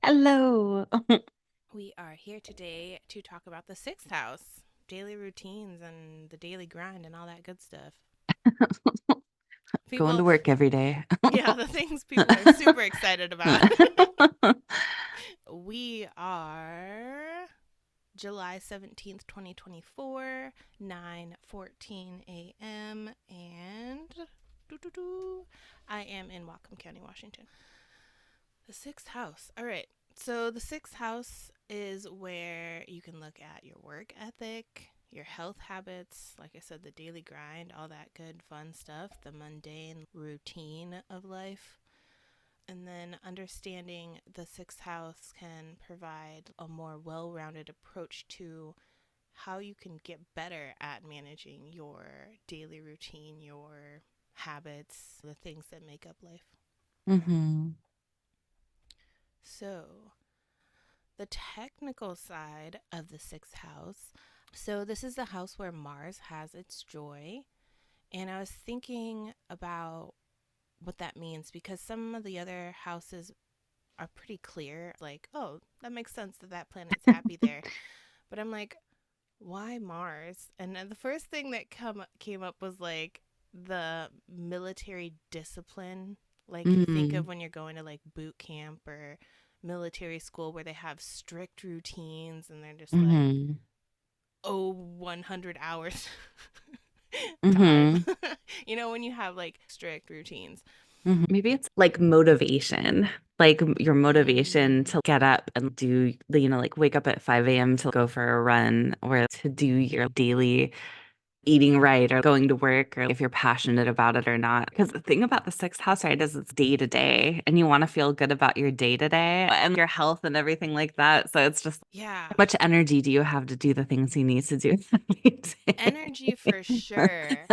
Hello. We are here today to talk about the sixth house, daily routines and the daily grind and all that good stuff. Going to People, work every day. yeah, the things people are super excited about. We are July 17th, 2024, 9:14 a.m. and I am in Whatcom County, Washington. The sixth house. All right. So the sixth house is where you can look at your work ethic, your health habits, like I said, the daily grind, all that good fun stuff, the mundane routine of life. And then understanding the sixth house can provide a more well rounded approach to how you can get better at managing your daily routine, your habits, the things that make up life. hmm So, the technical side of the sixth house. So, this is the house where Mars has its joy. And I was thinking about what that means because some of the other houses are pretty clear. Like, oh, that makes sense that that planet's happy there. But I'm like, why Mars? And then the first thing that came up was like the military discipline. Like you think of mm when you're going to like boot camp or military school where they have strict routines and they're just like, hmm oh, 100 hours time. hmm When you have like strict routines. Maybe it's like motivation, like your motivation Mm. to get up and do, like wake up at 5 a.m. to go for a run or to do your daily eating right or going to work or if you're passionate about it or not. Because the thing about the sixth house, right, is it's day to day and you want to feel good about your day to day and your health and everything like that. So it's just Yeah, how much energy do you have to do the things you need to do every energy day? for sure.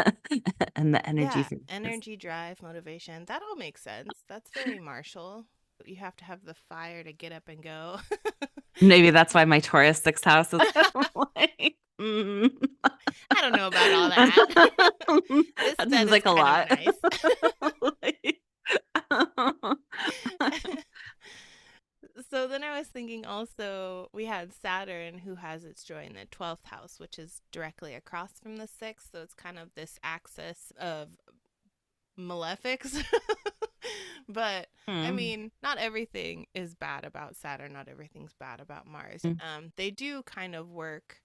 And the energy Yeah, for this. energy, drive, motivation. That all makes sense. That's very Marshall. You have to have the fire to get up and go. Maybe that's why my Taurus sixth house is like, I don't know about all that. This that set seems is like a kind of lot. nice. Like, So then I was thinking also we had Saturn who has its joy in the 12th house, which is directly across from the 6th. So it's kind of this axis of malefics. But I Hmm. mean, not everything is bad about Saturn, not everything's bad about Mars. They do kind of work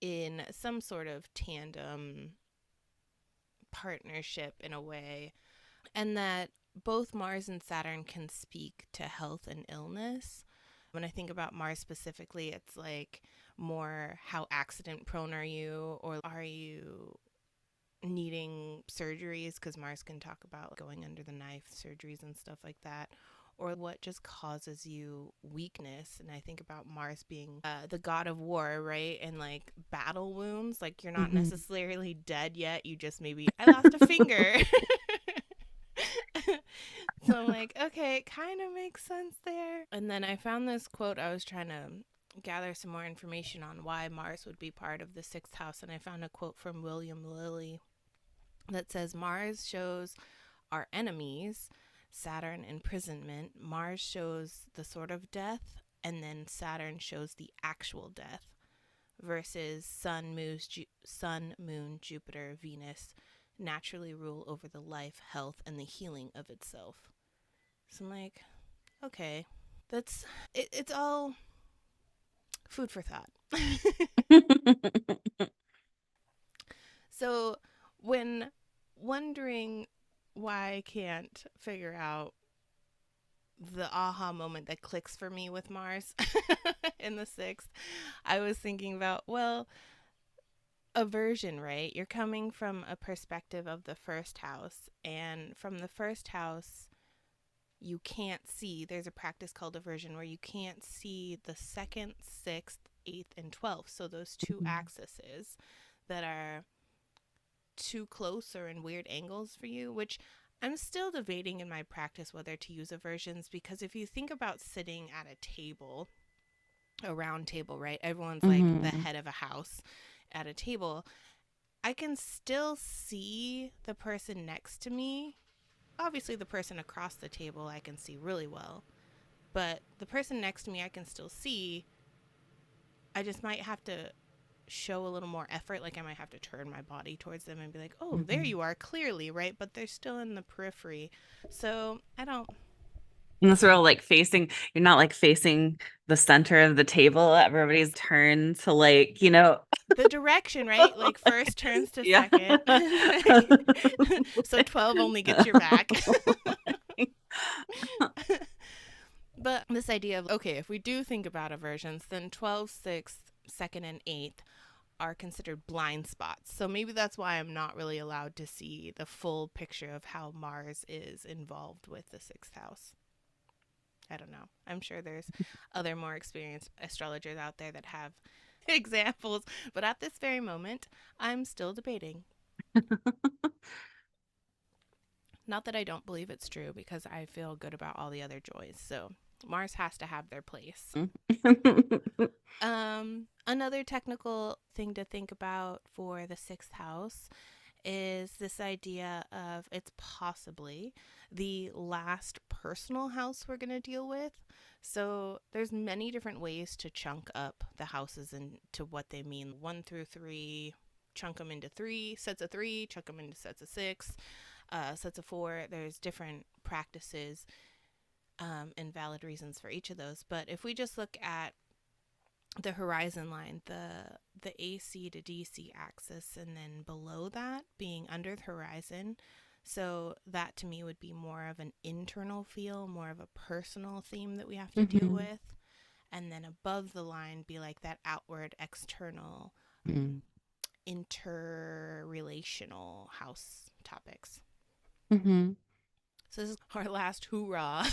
in some sort of tandem partnership in a way, and that both Mars and Saturn can speak to health and illness. When I think about Mars specifically, it's like more how accident prone are you, or are you needing surgeries? Because Mars can talk about going under the knife surgeries and stuff like that. Or what just causes you weakness. And I think about Mars being the god of war, right? And like battle wounds. Like you're not Mhm. necessarily dead yet. You just maybe, I lost a finger. So I'm like, okay, it kind of makes sense there. And then I found this quote. I was trying to gather some more information on why Mars would be part of the sixth house. And I found a quote from William Lilly that says Mars shows our enemies, Saturn imprisonment, Mars shows the sort of death, and then Saturn shows the actual death versus Sun, Moon, Jupiter, Venus naturally rule over the life, health, and the healing of itself. So I'm like, okay, it's all food for thought. So when wondering why I can't figure out the aha moment that clicks for me with Mars in the sixth, I was thinking about, well, aversion, right? You're coming from a perspective of the first house, and from the first house, you can't see. There's a practice called aversion where you can't see the second, sixth, eighth, and 12th. So those two axes that are too close or in weird angles for you, which I'm still debating in my practice whether to use aversions because if you think about sitting at a table, a round table, right? Everyone's like the Mhm. head of a house at a table. I can still see the person next to me. Obviously, the person across the table I can see really well. But the person next to me I can still see. I just might have to show a little more effort. Like I might have to turn my body towards them and be like, oh, there Mhm. you are, clearly, right? But they're still in the periphery. So I don't. And this real like facing, you're not like facing the center of the table. Everybody's turned to like, The direction, right? Like first turns to yeah. second. Right? So 12 only gets your back. But this idea of, okay, if we do think about aversions, then 12, 6, 2nd, and 8th are considered blind spots. So maybe that's why I'm not really allowed to see the full picture of how Mars is involved with the 6th house. I don't know. I'm sure there's other more experienced astrologers out there that have examples, but at this very moment, I'm still debating. Not that I don't believe it's true, because I feel good about all the other joys. So Mars has to have their place. Another technical thing to think about for the 6th house is this idea of it's possibly the last personal house we're going to deal with. So there's many different ways to chunk up the houses into what they mean. 1 through 3, chunk them into 3 sets of 3, chunk them into sets of 6, sets of 4. There's different practices and valid reasons for each of those. But if we just look at the horizon line, the AC to DC axis, and then below that being under the horizon. So that to me would be more of an internal feel, more of a personal theme that we have to deal Mhm. with. And then above the line be like that outward, external, Mhm. interrelational house topics. Mhm. So this is our last hoorah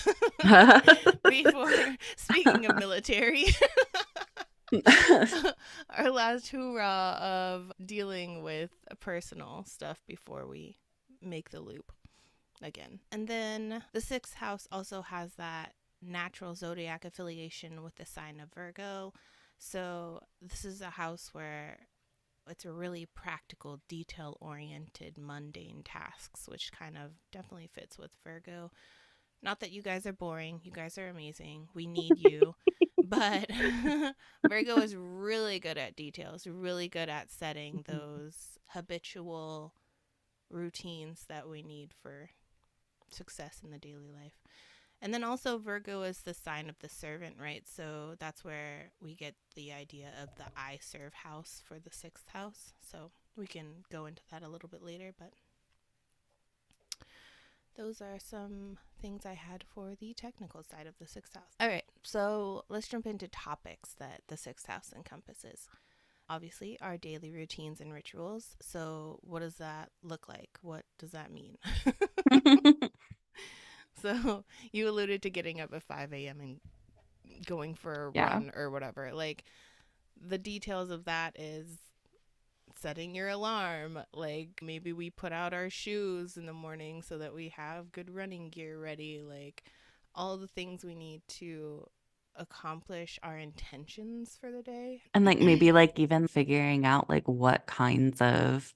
before, speaking of military, our last hoorah of dealing with personal stuff before we make the loop again. And then the 6th house also has that natural zodiac affiliation with the sign of Virgo. So this is a house where it's a really practical, detail oriented, mundane tasks, which kind of definitely fits with Virgo. Not that you guys are boring, you guys are amazing. We need you. But Virgo is really good at details, really good at setting those habitual routines that we need for success in the daily life. And then also, Virgo is the sign of the servant, right? So that's where we get the idea of the I serve house for the 6th house. So we can go into that a little bit later, but those are some things I had for the technical side of the 6th house. All right, so let's jump into topics that the 6th house encompasses. Obviously, our daily routines and rituals. So, what does that look like? What does that mean? So, you alluded to getting up at 5 a.m. and going for a Yeah. run or whatever. Like, the details of that is setting your alarm. Like, maybe we put out our shoes in the morning so that we have good running gear ready. Like, all the things we need to accomplish our intentions for the day. And like maybe like even figuring out like what kinds of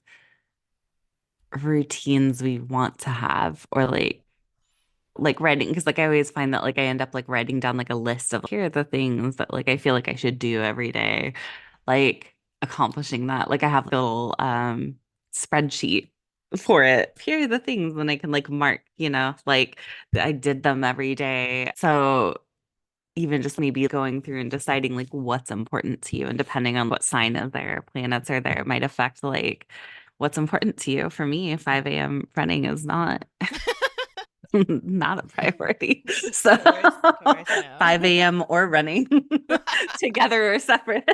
routines we want to have or like writing because like I always find that like I end up like writing down like a list of here are the things that like I feel like I should do every day, like accomplishing that. Like I have a little spreadsheet for it. Here are the things and I can like mark, like I did them every day. So even just maybe going through and deciding like what's important to you and depending on what sign is there, planets are there, it might affect like what's important to you. For me, 5 a.m. running is not not a priority. So Of course, no. 5 a.m. or running together or separate.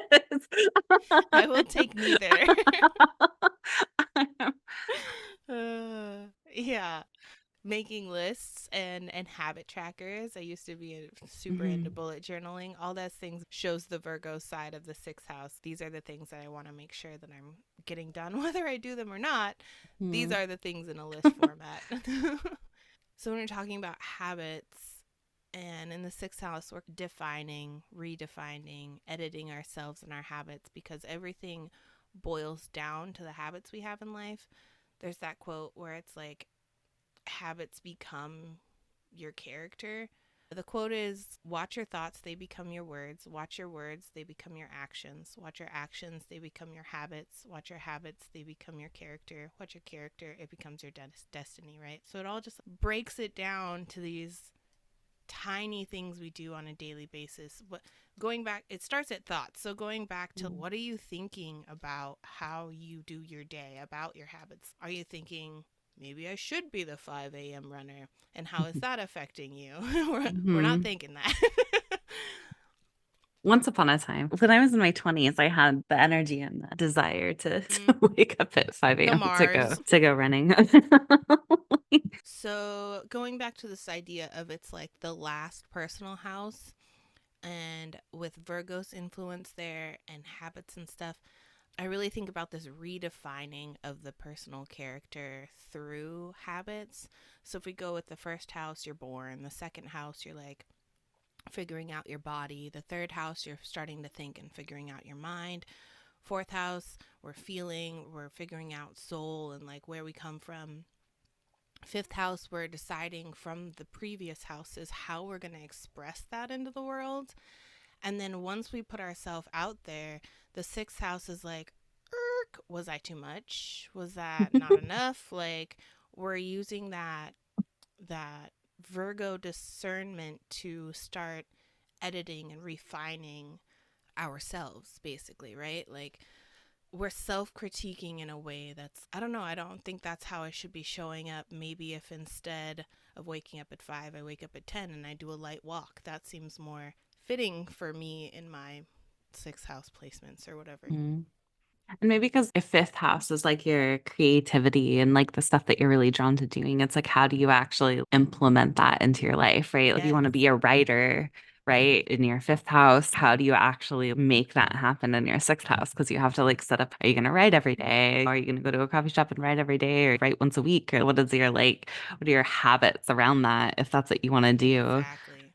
I will take neither. Yeah, making lists and habit trackers. I used to be super into Mhm. bullet journaling. All those things shows the Virgo side of the 6th house. These are the things that I want to make sure that I'm getting done, whether I do them or not. These Mhm. are the things in a list format. So when we're talking about habits, and in the 6th house, we're defining, redefining, editing ourselves and our habits, because everything boils down to the habits we have in life. There's that quote where it's like, habits become your character. The quote is, watch your thoughts, they become your words. Watch your words, they become your actions. Watch your actions, they become your habits. Watch your habits, they become your character. Watch your character, it becomes your destiny, right? So it all just breaks it down to these tiny things we do on a daily basis. But going back, it starts at thoughts. So going back to, what are you thinking about how you do your day, about your habits? Are you thinking, maybe I should be the 5 a.m. runner? And how is that affecting you? We're not Hmm. thinking that. Once upon a time, when I was in my 20s, I had the energy and the desire to, Mm, to wake up at 5 the a.m. Mars. To go running. So going back to this idea of it's like the last personal house, and with Virgo's influence there and habits and stuff, I really think about this redefining of the personal character through habits. So if we go with the first house, you're born. The second house, you're like figuring out your body. The third house, you're starting to think and figuring out your mind. Fourth house, we're feeling, we're figuring out soul and like where we come from. Fifth house, we're deciding from the previous houses how we're going to express that into the world. And then once we put ourselves out there, the sixth house is like, was I too much? Was that not enough? Like, we're using that Virgo discernment to start editing and refining ourselves, basically, right? Like, we're self-critiquing in a way that's, I don't know, I don't think that's how I should be showing up. Maybe if instead of waking up at 5, I wake up at 10 and I do a light walk, that seems more fitting for me in my sixth house placements or whatever. Mm. And maybe because if fifth house is like your creativity and like the stuff that you're really drawn to doing, it's like, how do you actually implement that into your life, right? If you Yes, want to be a writer, right, in your fifth house, how do you actually make that happen in your sixth house? Because you have to like set up, are you going to write every day? Are you going to go to a coffee shop and write every day or write once a week? Or what is your like, what are your habits around that if that's what you want to do? exactly.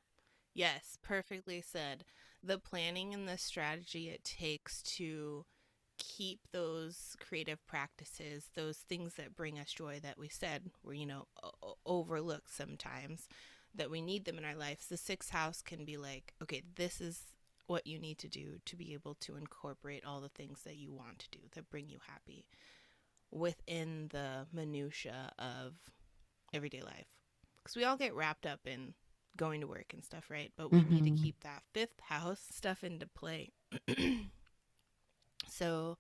Yes, perfectly said. The planning and the strategy it takes to keep those creative practices, those things that bring us joy that we said were, overlooked sometimes, that we need them in our lives. The sixth house can be like, okay, this is what you need to do to be able to incorporate all the things that you want to do that bring you happy within the minutia of everyday life. Because we all get wrapped up in going to work and stuff, right? But we need to Hmm. keep that fifth house stuff into play. So,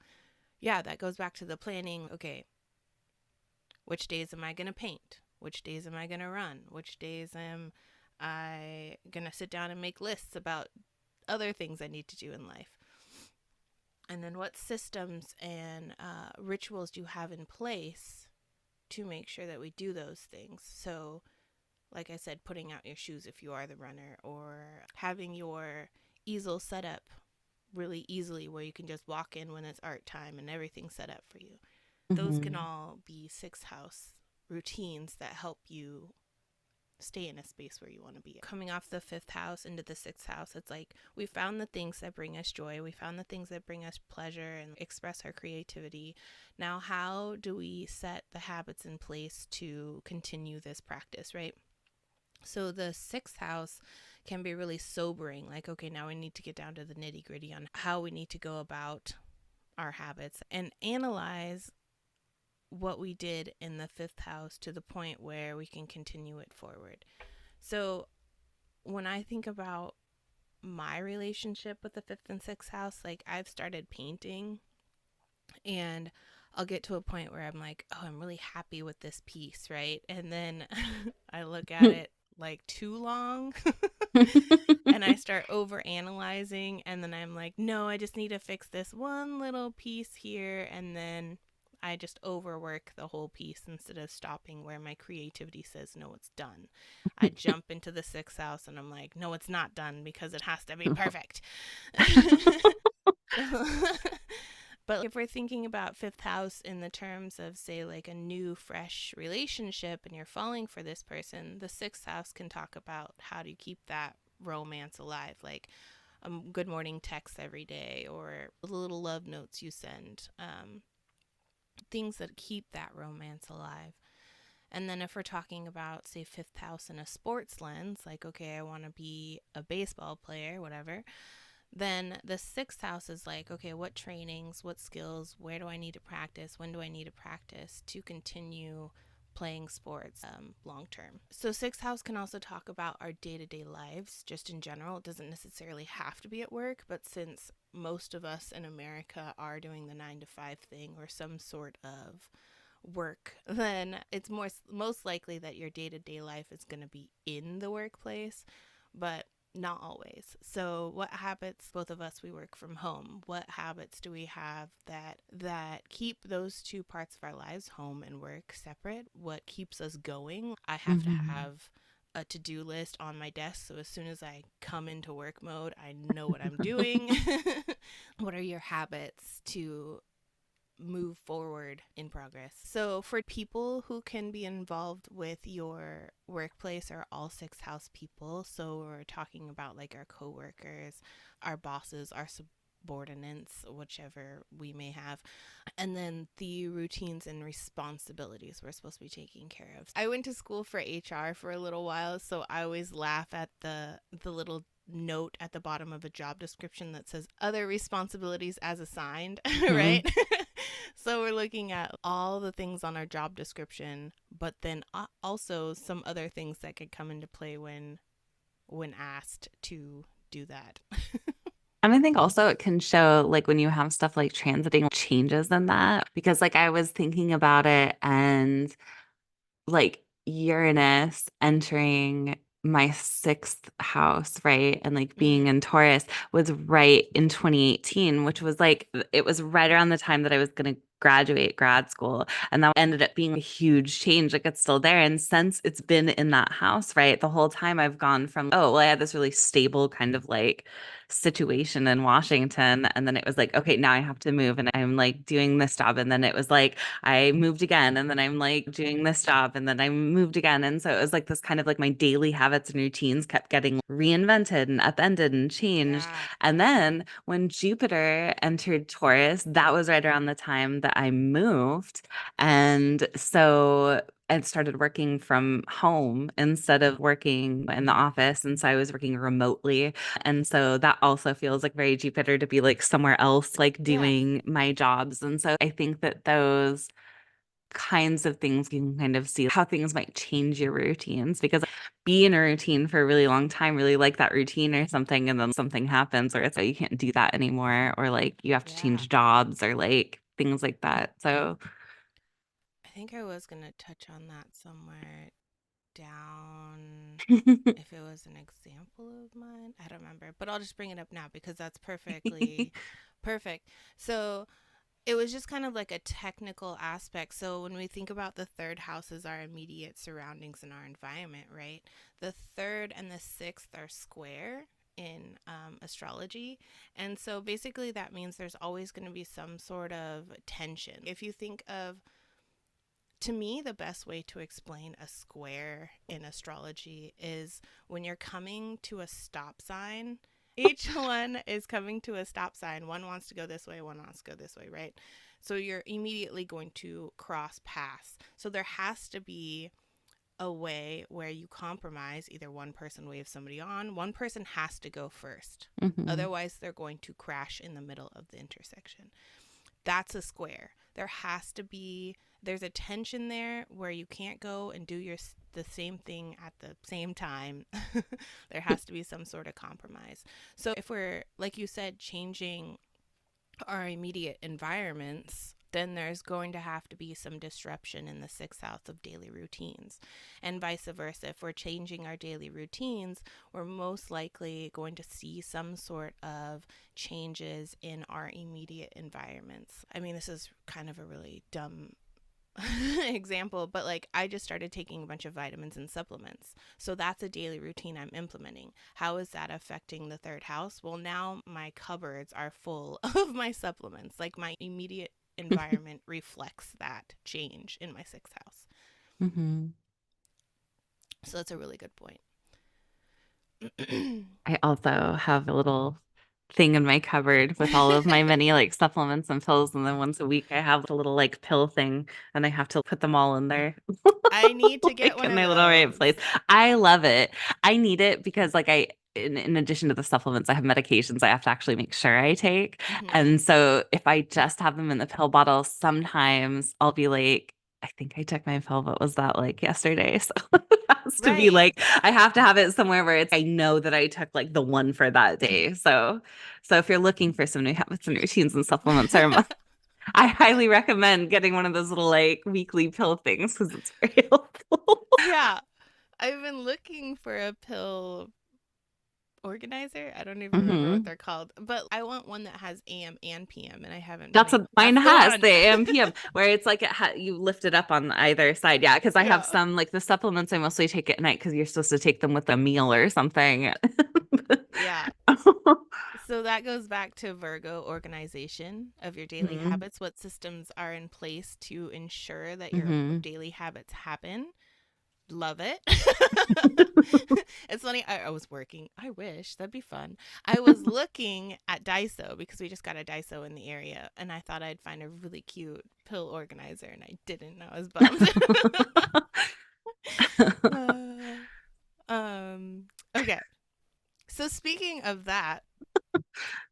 yeah, that goes back to the planning. Okay, which days am I going to paint? Which days am I going to run? Which days am I going to sit down and make lists about other things I need to do in life? And then what systems and rituals do you have in place to make sure that we do those things? So, like I said, putting out your shoes if you are the runner, or having your easel set up really easily where you can just walk in when it's art time and everything's set up for you. Those can Hmm. all be sixth house routines that help you stay in a space where you want to be. Coming off the fifth house into the sixth house, it's like we found the things that bring us joy, we found the things that bring us pleasure and express our creativity. Now, how do we set the habits in place to continue this practice, right? So the sixth house can be really sobering. Like, okay, now we need to get down to the nitty gritty on how we need to go about our habits and analyze what we did in the fifth house to the point where we can continue it forward. So when I think about my relationship with the fifth and sixth house, like I've started painting and I'll get to a point where I'm like, oh, I'm really happy with this piece, right? And then I look at it like too long and I start over analyzing, and then I'm like, no, I just need to fix this one little piece here, and then I just overwork the whole piece instead of stopping where my creativity says no, it's done. I jump into the sixth house and I'm like, no, it's not done because it has to be perfect. So, but if we're thinking about fifth house in the terms of, say, like a new, fresh relationship and you're falling for this person, the sixth house can talk about how do you keep that romance alive, like a good morning text every day or little love notes you send, things that keep that romance alive. And then if we're talking about, say, fifth house in a sports lens, like, okay, I want to be a baseball player, whatever, then the sixth house is like, okay, what trainings, what skills, where do I need to practice, when do I need to practice to continue playing sports long term. So, sixth house can also talk about our day to day lives just in general. It doesn't necessarily have to be at work, but since most of us in America are doing the 9 to 5 thing or some sort of work, then it's most likely that your day to day life is going to be in the workplace, but not always. So what habits, both of us, we work from home. What habits do we have that keep those two parts of our lives, home and work, separate? What keeps us going? I have to Mm-hmm. have a to-do list on my desk, so as soon as I come into work mode, I know what I'm doing. What are your habits to move forward in progress? So, for people who can be involved with your workplace are all sixth house people. So, we're talking about like our coworkers, our bosses, our subordinates, whichever we may have, and then the routines and responsibilities we're supposed to be taking care of. I went to school for HR for a little while, so I always laugh at the little note at the bottom of a job description that says other responsibilities as assigned, Mm-hmm. right? So we're looking at all the things on our job description, but then also some other things that could come into play when asked to do that. And I think also it can show like when you have stuff like transiting changes in that, because like I was thinking about it and like Uranus entering my sixth house, right? And like being Mm-hmm. in Taurus was right in 2018, which was like, it was right around the time that I was going to graduate grad school. And that ended up being a huge change. Like it's still there. And since it's been in that house, right, the whole time I've gone from, oh, well, I had this really stable kind of like situation in Washington. And then it was like, okay, now I have to move and I'm like doing this job. And then it was like, I moved again and then I'm like doing this job and then I moved again. And so it was like this kind of like my daily habits and routines kept getting reinvented and upended and changed. Yeah. And then when Jupiter entered Taurus, that was right around the time that I moved. And so I started working from home instead of working in the office. And so I was working remotely. And so that also feels like very Jupiter to be like somewhere else, like Yeah. doing my jobs. And so I think that those kinds of things you can kind of see how things might change your routines because be in a routine for a really long time, really like that routine or something, and then something happens or it's like you can't do that anymore, or like you have to Yeah. change jobs or like things like that. So I think I was going to touch on that somewhere down if it was an example of mine. I don't remember, but I'll just bring it up now because that's perfectly perfect. So, it was just kind of like a technical aspect. So when we think about the third house as our immediate surroundings and our environment, right? The third and the sixth are square in astrology. And so basically that means there's always going to be some sort of tension. If you think of, to me, the best way to explain a square in astrology is when you're coming to a stop sign. Each one is coming to a stop sign. One wants to go this way, one wants to go this way, right? So you're immediately going to cross paths. So there has to be a way where you compromise. Either one person waves somebody on, one person has to go first. mhm, Otherwise, they're going to crash in the middle of the intersection. That's a square. There has to be, there's a tension there where you can't go and do the same thing at the same time. There has to be some sort of compromise. So if we're, like you said, changing our immediate environments, then there's going to have to be some disruption in the sixth house of daily routines. And vice versa. If we're changing our daily routines, we're most likely going to see some sort of changes in our immediate environments. I mean, this is kind of a really dumb example, but like I just started taking a bunch of vitamins and supplements. So that's a daily routine I'm implementing. How is that affecting the third house? Well, now my cupboards are full of my supplements. Like my immediate environment reflects that change in my sixth house. mhm. So that's a really good point. I also have a little thing in my cupboard with all of my many like supplements and pills. And then once a week, I have a little like pill thing and I have to put them all in there. I need to get Like one in of their little right those. place. I love it. I need it because like in addition to the supplements, I have medications I have to actually make sure I take. Hmm. And so if I just have them in the pill bottle, sometimes I'll be like, I think I took my pill, but was that like yesterday? So it has to be Right. like I have to have it somewhere where it's I know that I took like the one for that day. So if you're looking for some new habits and routines and supplements, I highly recommend getting one of those little like weekly pill things because it's very helpful. Yeah. I've been looking for a pill organizer. I don't even remember what Hmm. they're called, but I want one that has AM and PM, and I haven't been That's able. what mine That's the has, one. the AM PM, where it's like you lift it up on either side. Yeah, because I have Yeah. some like the supplements I mostly take at night because you're supposed to take them with a meal or something. Yeah. So that goes back to Virgo organization of your daily Hmm. habits. What systems are in place to ensure that your Hmm. daily habits happen? Love it. It's funny. I was working. I wish that'd be fun. I was looking at Daiso because we just got a Daiso in the area, and I thought I'd find a really cute pill organizer, and I didn't. I was bummed. uh, um. Okay. So speaking of that,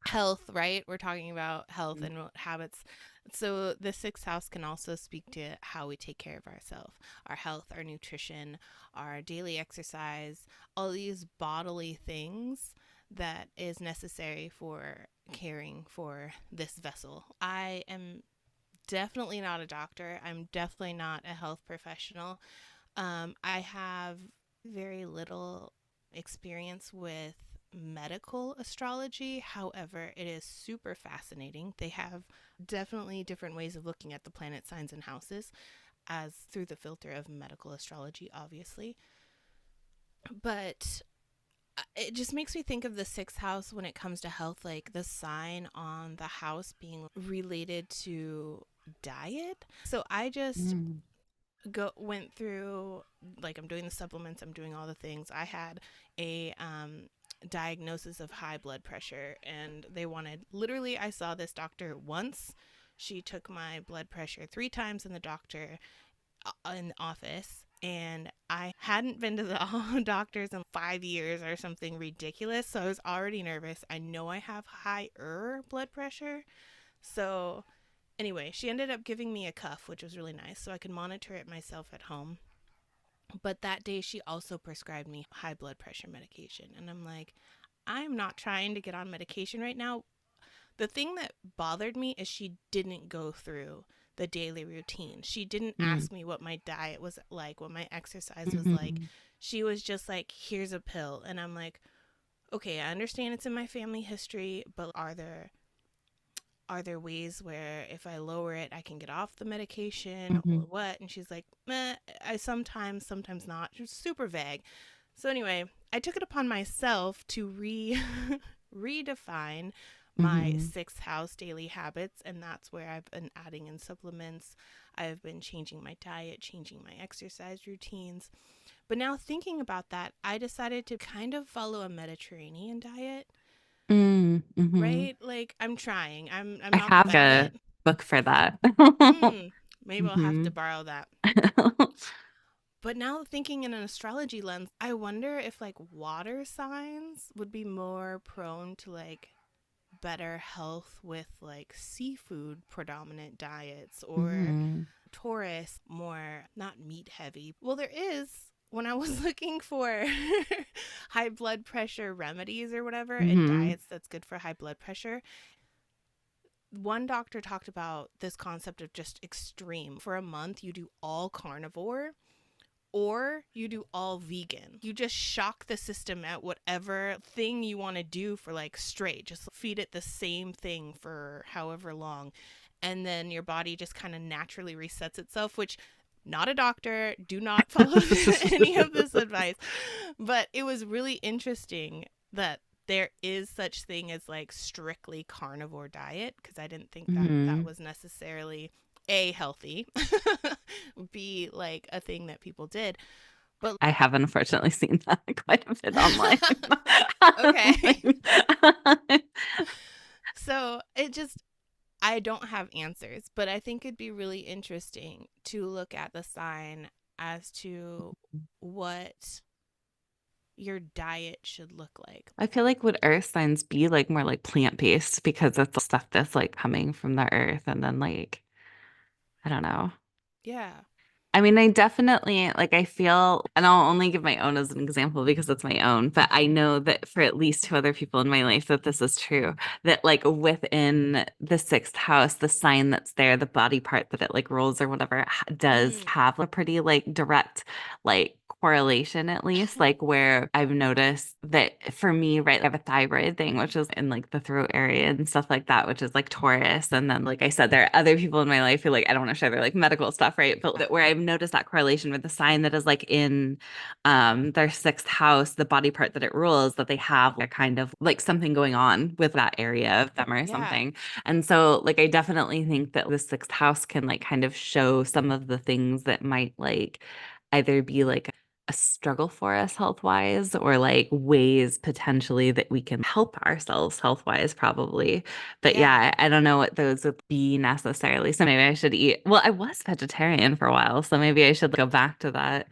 health, right? We're talking about health and habits. So the sixth house can also speak to how we take care of ourselves, our health, our nutrition, our daily exercise, all these bodily things that is necessary for caring for this vessel. I am definitely not a doctor. I'm definitely not a health professional. I have very little experience with medical astrology. However, it is super fascinating. They have definitely different ways of looking at the planet signs and houses as through the filter of medical astrology, obviously. But it just makes me think of the sixth house when it comes to health, like the sign on the house being related to diet. So I just Mm. go went through, like, I'm doing the supplements, I'm doing all the things. I had a diagnosis of high blood pressure, and they wanted, literally, I saw this doctor once. She took my blood pressure 3 times in the doctor in the office, and I hadn't been to the doctors in 5 years or something ridiculous, so I was already nervous. I know I have higher blood pressure, so anyway, she ended up giving me a cuff, which was really nice, so I could monitor it myself at home. But that day, she also prescribed me high blood pressure medication. And I'm like, I'm not trying to get on medication right now. The thing that bothered me is she didn't go through the daily routine. She didn't Mm. ask me what my diet was like, what my exercise was like. Mhm. She was just like, here's a pill. And I'm like, okay, I understand it's in my family history, but are there ways where if I lower it, I can get off the medication or Mhm. what? And she's like, I sometimes not. She was super vague. So anyway, I took it upon myself to redefine my Mhm. sixth house daily habits, and that's where I've been adding in supplements. I've been changing my diet, changing my exercise routines. But now thinking about that, I decided to kind of follow a Mediterranean diet, Mm. Mhm. right? Like I'm trying. I'm I not the have best at a it. book for that. Maybe I'll have to Mhm. borrow that. But now thinking in an astrology lens, I wonder if like water signs would be more prone to like better health with like seafood predominant diets, or Mhm. Taurus more not meat heavy. Well, there is, when I was looking for high blood pressure remedies or whatever and Mhm. diets that's good for high blood pressure, one doctor talked about this concept of just extreme. For a month, you do all carnivore or you do all vegan. You just shock the system at whatever thing you want to do for like straight. Just feed it the same thing for however long. And then your body just kind of naturally resets itself, which, not a doctor, do not follow any of this advice. But it was really interesting that there is such thing as like strictly carnivore diet, because I didn't think that that Mhm. was necessarily a healthy, b like a thing that people did. But I have unfortunately seen that quite a bit online. okay. I don't have answers, but I think it'd be really interesting to look at the sign as to what your diet should look like. I feel like would earth signs be like more like plant-based because it's stuff that's like coming from the earth and then like I don't know. Yeah. I mean, I definitely like I feel, and I'll only give my own as an example because it's my own, but I know that for at least two other people in my life that this is true. That like within the sixth house, the sign that's there, the body part that it like rolls or whatever does Mm. have a pretty like direct like correlation at least, like where I've noticed that for me, right, I have a thyroid thing, which is in like the throat area and stuff like that, which is like Taurus. And then, like I said, there are other people in my life who like, I don't want to share their like medical stuff, right? But that where I've noticed that correlation with the sign that is like in their sixth house, the body part that it rules, that they have a kind of like something going on with that area of them or Yeah. something. And so like I definitely think that the sixth house can like kind of show some of the things that might like either be like a struggle for us health wise or like ways potentially that we can help ourselves health wise, probably. But Yeah. yeah, I don't know what those would be necessarily. So maybe I should eat. Well, I was vegetarian for a while, so maybe I should go back to that.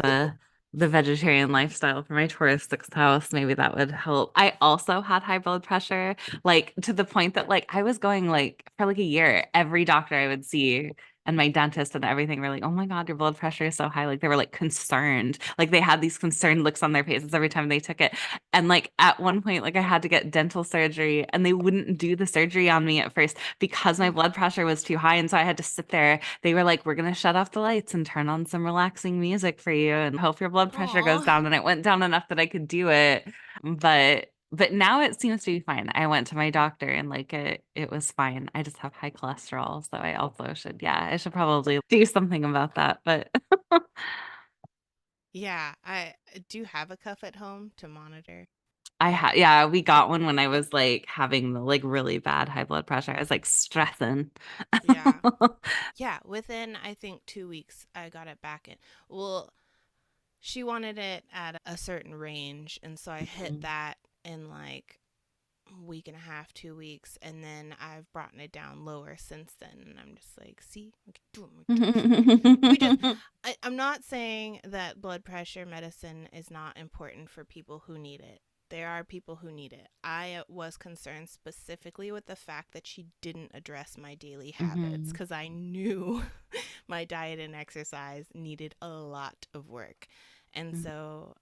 The the vegetarian lifestyle for my Taurus sixth house. Maybe that would help. I also had high blood pressure, like to the point that like I was going like for like a year, every doctor I would see and my dentist and everything were like, "Oh my God, your blood pressure is so high." Like they were like concerned. Like they had these concerned looks on their faces every time they took it. And like at one point, like I had to get dental surgery and they wouldn't do the surgery on me at first because my blood pressure was too high. And so I had to sit there. They were like, "We're gonna shut off the lights and turn on some relaxing music for you and hope your blood pressure goes Aw. down." And it went down enough that I could do it. But now it seems to be fine. I went to my doctor and like it was fine. I just have high cholesterol, so I also should, yeah, I should probably do something about that. But Yeah. I do have a cuff at home to monitor. I had, yeah, we got one when I was like having the like really bad high blood pressure. I was like stressing. Yeah. Yeah. Within, I think, 2 weeks, I got it back in. Well, she wanted it at a certain range. And so I hit that in like week and a half, 2 weeks, and then I've brought it down lower since then. And I'm just like, see, we can do it, we can do this. We just, I'm not saying that blood pressure medicine is not important for people who need it. There are people who need it. I was concerned specifically with the fact that she didn't address my daily habits Mhm. because I knew my diet and exercise needed a lot of work. And so,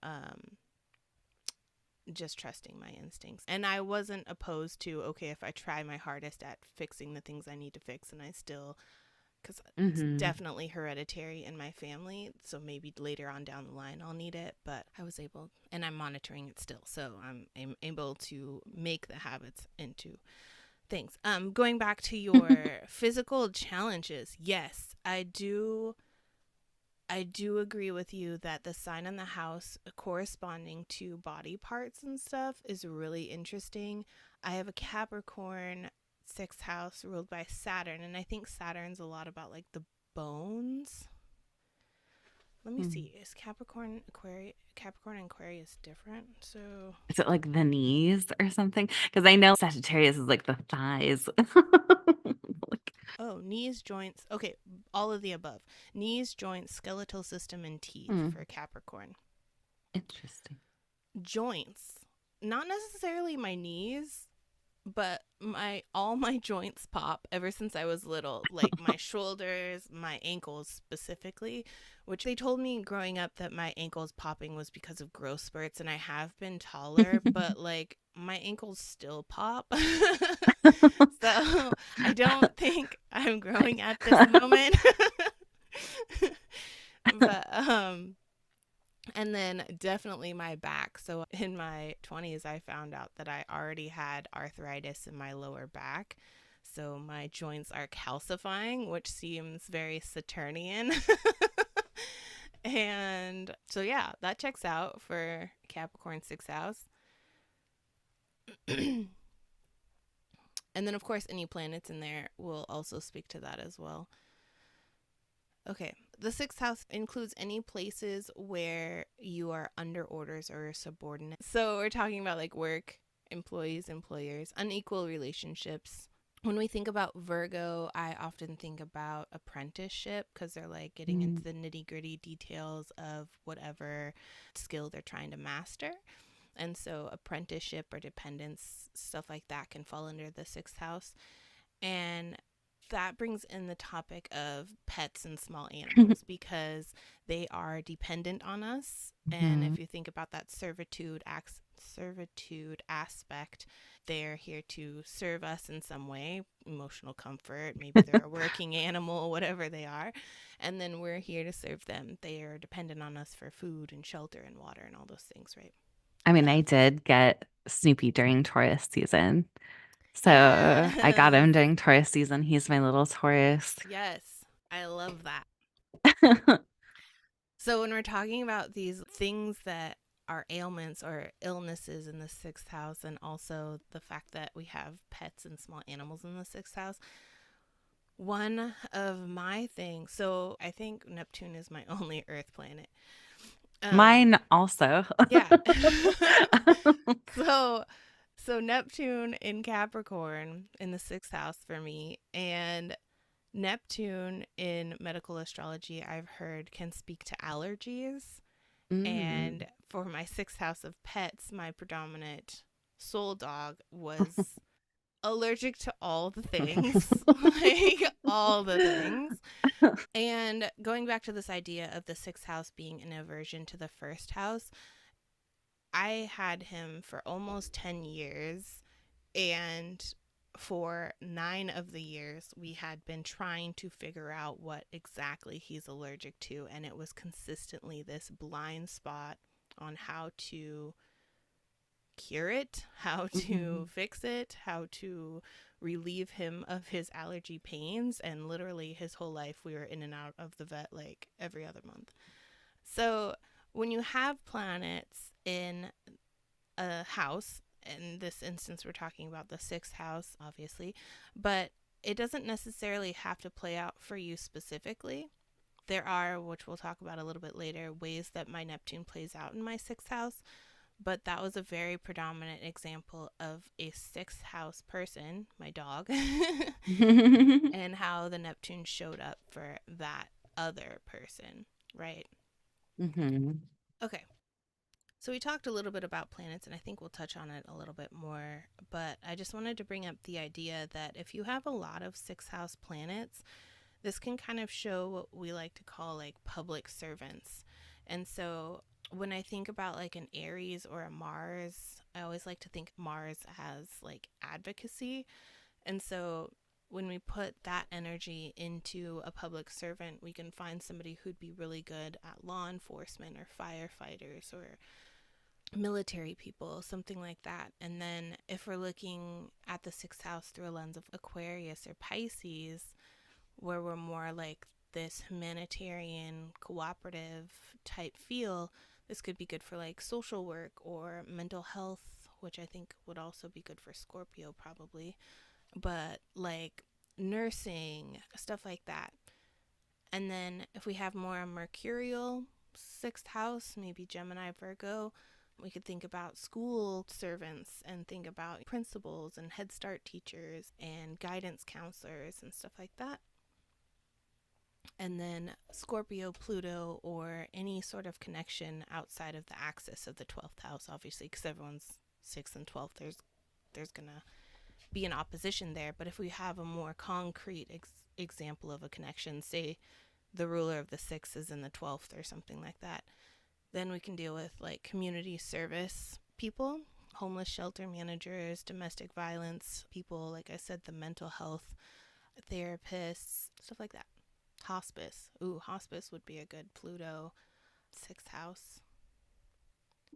just trusting my instincts. And I wasn't opposed to, okay, if I try my hardest at fixing the things I need to fix and I still, because it's Mhm. definitely hereditary in my family. So maybe later on down the line I'll need it. But I was able, and I'm monitoring it still. So I'm able to make the habits into things. Going back to your physical challenges, yes, I do agree with you that the sign in the house corresponding to body parts and stuff is really interesting. I have a Capricorn sixth house ruled by Saturn, and I think Saturn's a lot about like the bones. Let me Mhm. see. Is Capricorn and Aquarius different? So, Is it like the knees or something? Because I know Sagittarius is like the thighs. Like, oh, knees, joints. Okay, all of the above. Knees, joints, skeletal system, and teeth hmm, for Capricorn. interesting. Joints. Not necessarily my knees, but my all my joints pop ever since I was little, like my shoulders, my ankles specifically, which they told me growing up that my ankles popping was because of growth spurts and I have been taller, but like my ankles still pop. So, I don't think I'm growing at this moment. But and then definitely my back. So in my 20s, I found out that I already had arthritis in my lower back. So my joints are calcifying, which seems very Saturnian. And so, yeah, that checks out for Capricorn sixth house. And then, of course, any planets in there will also speak to that as well. Okay. The sixth house includes any places where you are under orders or subordinate. So we're talking about like work, employees, employers, unequal relationships. When we think about Virgo, I often think about apprenticeship because they're like getting into Mm. the nitty gritty details of whatever skill they're trying to master. And so, apprenticeship or dependence, stuff like that, can fall under the sixth house. And that brings in the topic of pets and small animals because they are dependent on us. And Mhm. if you think about that servitude aspect, they're here to serve us in some way, emotional comfort, maybe they're a working animal, whatever they are. And then we're here to serve them. They are dependent on us for food and shelter and water and all those things, right? I mean, I did get Snoopy during Taurus season. So I got Yes. him during Taurus season. He's my little Taurus. Yes. I love that. So when we're talking about these things that are ailments or illnesses in the sixth house, and also the fact that we have pets and small animals in the sixth house, one of my things, so I think Neptune is my only Earth planet. Um, Mine also. yeah. so so Neptune in Capricorn in the sixth house for me, and Neptune in medical astrology, I've heard, can speak to allergies. Mm. And for my sixth house of pets, my predominant soul dog was allergic to all the things, like all the things. And going back to this idea of the sixth house being an aversion to the first house, I had him for almost 10 years. And for 9 of the years, we had been trying to figure out what exactly he's allergic to. And it was consistently this blind spot on how to cure it, how to Mhm. fix it, how to relieve him of his allergy pains. And literally, his whole life, we were in and out of the vet like every other month. So, when you have planets in a house, in this instance, we're talking about the sixth house, obviously, but it doesn't necessarily have to play out for you specifically. There are, which we'll talk about a little bit later, ways that my Neptune plays out in my sixth house, but that was a very predominant example of a sixth house person, my dog, and how the Neptune showed up for that other person, right? Mhm. Okay, so we talked a little bit about planets, and I think we'll touch on it a little bit more. But I just wanted to bring up the idea that if you have a lot of sixth house planets, this can kind of show what we like to call like public servants. And so when I think about like an Aries or a Mars, I always like to think Mars as like advocacy. And so when we put that energy into a public servant, we can find somebody who'd be really good at law enforcement or firefighters or military people, something like that. And then if we're looking at the sixth house through a lens of Aquarius or Pisces, where we're more like this humanitarian, cooperative type feel, this could be good for like social work or mental health, which I think would also be good for Scorpio probably, but like nursing, stuff like that. And then if we have more mercurial sixth house, maybe Gemini, Virgo, we could think about school servants and think about principals and Head Start teachers and guidance counselors and stuff like that. And then Scorpio, Pluto, or any sort of connection outside of the axis of the 12th house, obviously, because everyone's 6th and 12th, there's going to be an opposition there. But if we have a more concrete example of a connection, say the ruler of the 6th is in the 12th or something like that, then we can deal with like community service people, homeless shelter managers, domestic violence people, like I said, the mental health therapists, stuff like that. Hospice. Ooh, hospice would be a good Pluto sixth house.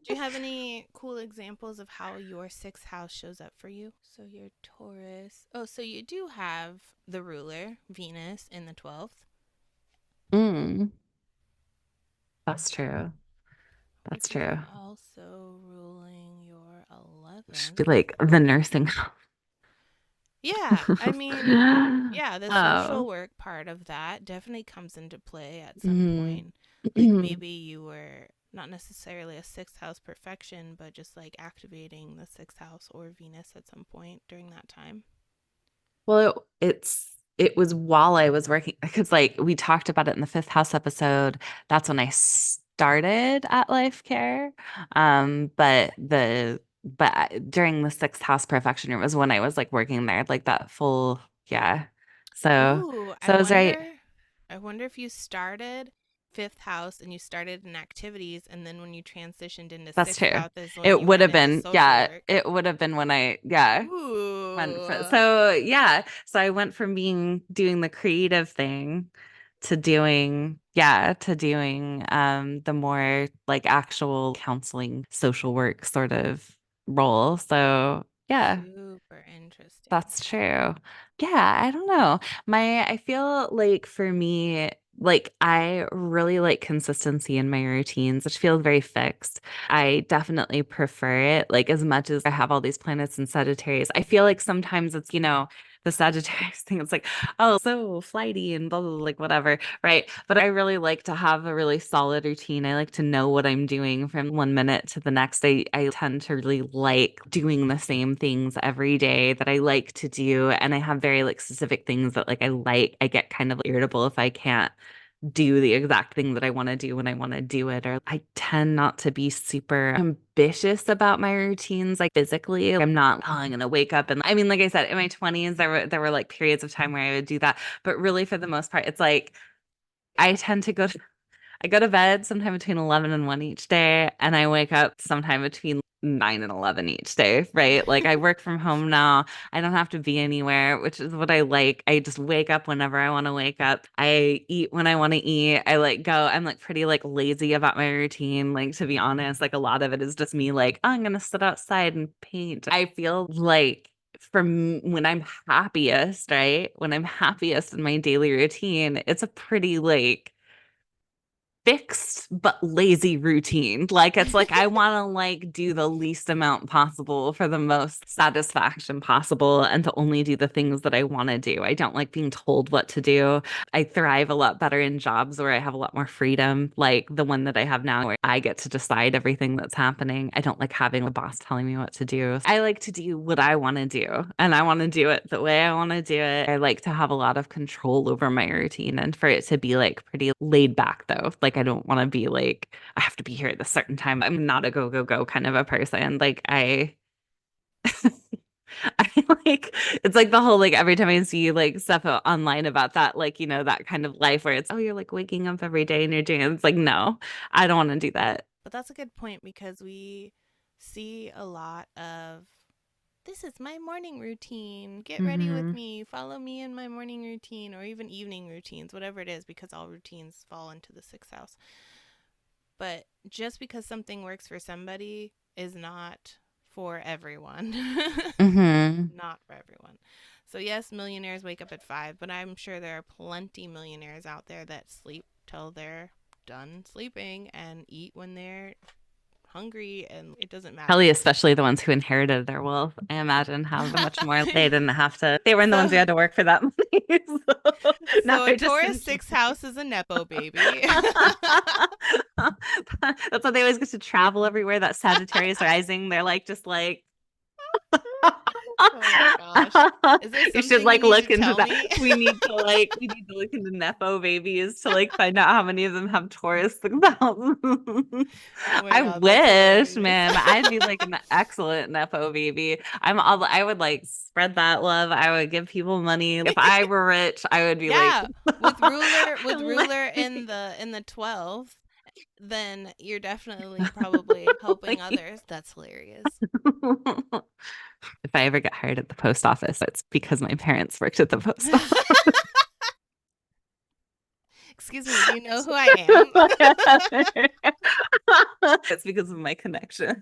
Do you have any cool examples of how your sixth house shows up for you? So your Taurus. Oh, so you do have the ruler, Venus, in the 12th. Mm. That's true. Which That's is true. also ruling your Should be 11th. like the nursing. Yeah, I mean, yeah, the social Oh. work part of that definitely comes into play at some Mm. point. Like maybe you were not necessarily a sixth house perfection, but just like activating the sixth house or Venus at some point during that time. Well, it was while I was working because like we talked about it in the fifth house episode. That's when I started at Life Care. During the sixth house perfection year was when I was like working there, like that full, yeah. So Ooh, so I was right. I wonder if you started fifth house and you started in activities, and then when you transitioned into That's sixth true. house is when It you would went have into been, social yeah, work. it would have been when yeah, went for Ooh. so yeah. So I went from being doing the creative thing to doing the more like actual counseling social work sort of role. So yeah. Super interesting. That's true. Yeah, I don't know. I feel like for me, like I really like consistency in my routines, which feels very fixed. I definitely prefer it. Like as much as I have all these planets in Sagittarius, I feel like sometimes it's, the Sagittarius thing. It's like, oh, so flighty and blah, blah, blah, like whatever. Right. But I really like to have a really solid routine. I like to know what I'm doing from 1 minute to the next. I tend to really like doing the same things every day that I like to do. And I have very like specific things that like I like. I get kind of irritable if I can't do the exact thing that I want to do when I want to do it. Or I tend not to be super ambitious about my routines, like physically. I'm not, oh, I'm gonna wake up and I mean, like I said, in my 20s, there were like periods of time where I would do that. But really for the most part, it's like I tend to I go to bed sometime between 11 and 1 each day, and I wake up sometime between 9 and 11 each day, right? Like I work from home now. I don't have to be anywhere, which is what I like. I just wake up whenever I want to wake up. I eat when I want to eat. I like go. I'm like pretty like lazy about my routine. Like to be honest, like a lot of it is just me like, oh, I'm gonna sit outside and paint. I feel like from when I'm happiest, right? When I'm happiest in my daily routine, it's a pretty like fixed but lazy routine. Like it's like I want to like do the least amount possible for the most satisfaction possible and to only do the things that I want to do. I don't like being told what to do. I thrive a lot better in jobs where I have a lot more freedom, like the one that I have now where I get to decide everything that's happening. I don't like having a boss telling me what to do. I like to do what I want to do and I want to do it the way I want to do it. I like to have a lot of control over my routine and for it to be like pretty laid back though. Like I don't want to be like I have to be here at a certain time. I'm not a go go go kind of a person. Like I I like it's like the whole like every time I see like stuff online about that, like, that kind of life where it's, oh, you're like waking up every day and you're doing it. It's like, no, I don't want to do that. But that's a good point because we see a lot of this is my morning routine. Get ready with Hmm. me. Follow me in my morning routine or even evening routines, whatever it is, because all routines fall into the sixth house. But just because something works for somebody is not for everyone. Hmm. Not for everyone. So, yes, millionaires wake up at 5, but I'm sure there are plenty millionaires out there that sleep till they're done sleeping and eat when they're hungry, and it doesn't matter. Probably especially the ones who inherited their wealth, I imagine have much more. They didn't have to, they weren't the ones so, who had to work for that money. So now so a they're just Taurus gonna keep. sixth house is a nepo baby. That's why they always get to travel everywhere. That Sagittarius rising, they're like just like Oh my gosh. Is there you should something you like need to look into tell that. me? We need to look into Nepo babies to like find out how many of them have Taurus themselves. Oh my I god, that's wish, hilarious. man. I'd be like an excellent Nepo baby. I would like spread that love. I would give people money. If I were rich, I would be like, Yeah, with ruler in like, the 12th, then you're definitely probably helping like others. That's hilarious. if I ever get hired at the post office, it's because my parents worked at the post office. Excuse me, do you know who I am? It's because of my connection.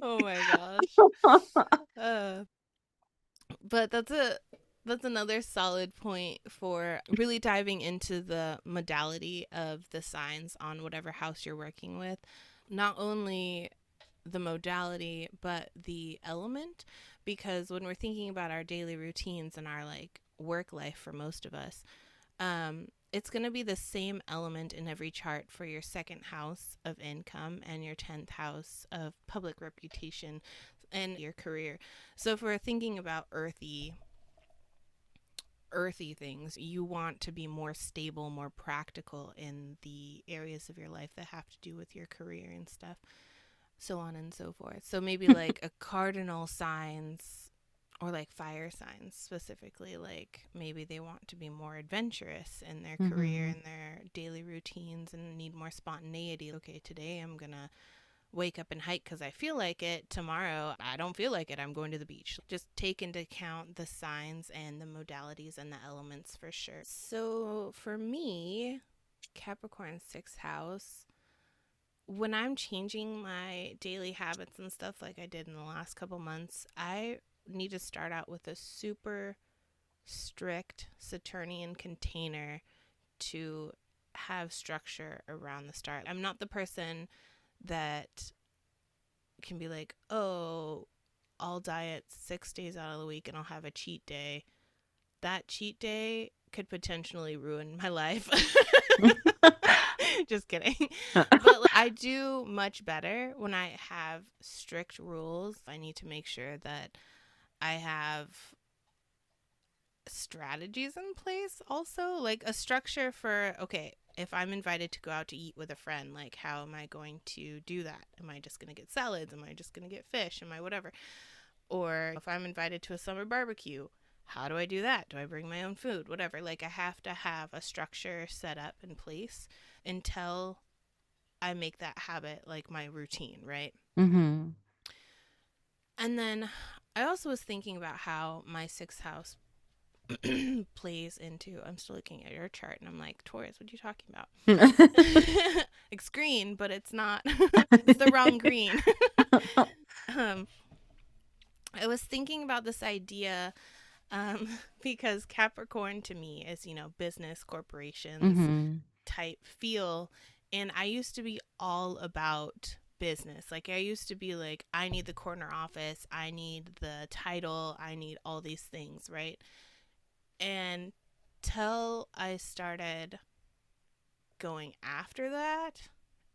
Oh my gosh. Uh, but that's another solid point for really diving into the modality of the signs on whatever house you're working with. Not only the modality but the element, because when we're thinking about our daily routines and our like work life for most of us, it's going to be the same element in every chart for your second house of income and your 10th house of public reputation and your career. So if we're thinking about earthy things, you want to be more stable, more practical in the areas of your life that have to do with your career and stuff, so on and so forth. So maybe like a cardinal signs, or like fire signs specifically, like maybe they want to be more adventurous in their career Mm-hmm. and their daily routines and need more spontaneity. Okay, today I'm gonna wake up and hike because I feel like it. Tomorrow, I don't feel like it. I'm going to the beach. Just take into account the signs and the modalities and the elements for sure. So for me, Capricorn sixth house, when I'm changing my daily habits and stuff like I did in the last couple months, I need to start out with a super strict Saturnian container to have structure around the start. I'm not the person that can be like, oh, I'll diet 6 days out of the week and I'll have a cheat day. That cheat day could potentially ruin my life. Just kidding. But like, I do much better when I have strict rules. I need to make sure that I have strategies in place also, like a structure for, okay, if I'm invited to go out to eat with a friend, like how am I going to do that? Am I just going to get salads? Am I just going to get fish? Am I whatever? Or if I'm invited to a summer barbecue, how do I do that? Do I bring my own food? Whatever. Like I have to have a structure set up in place until I make that habit like my routine, right? Mm-hmm. And then I also was thinking about how my sixth house plays into, I'm still looking at your chart and I'm like, Taurus, what are you talking about? It's green, but it's not. It's the wrong green. um, I was thinking about this idea because Capricorn to me is, business, corporations Mm-hmm. type feel. And I used to be all about business. Like, I used to be like, I need the corner office, I need the title, I need all these things, right? And till I started going after that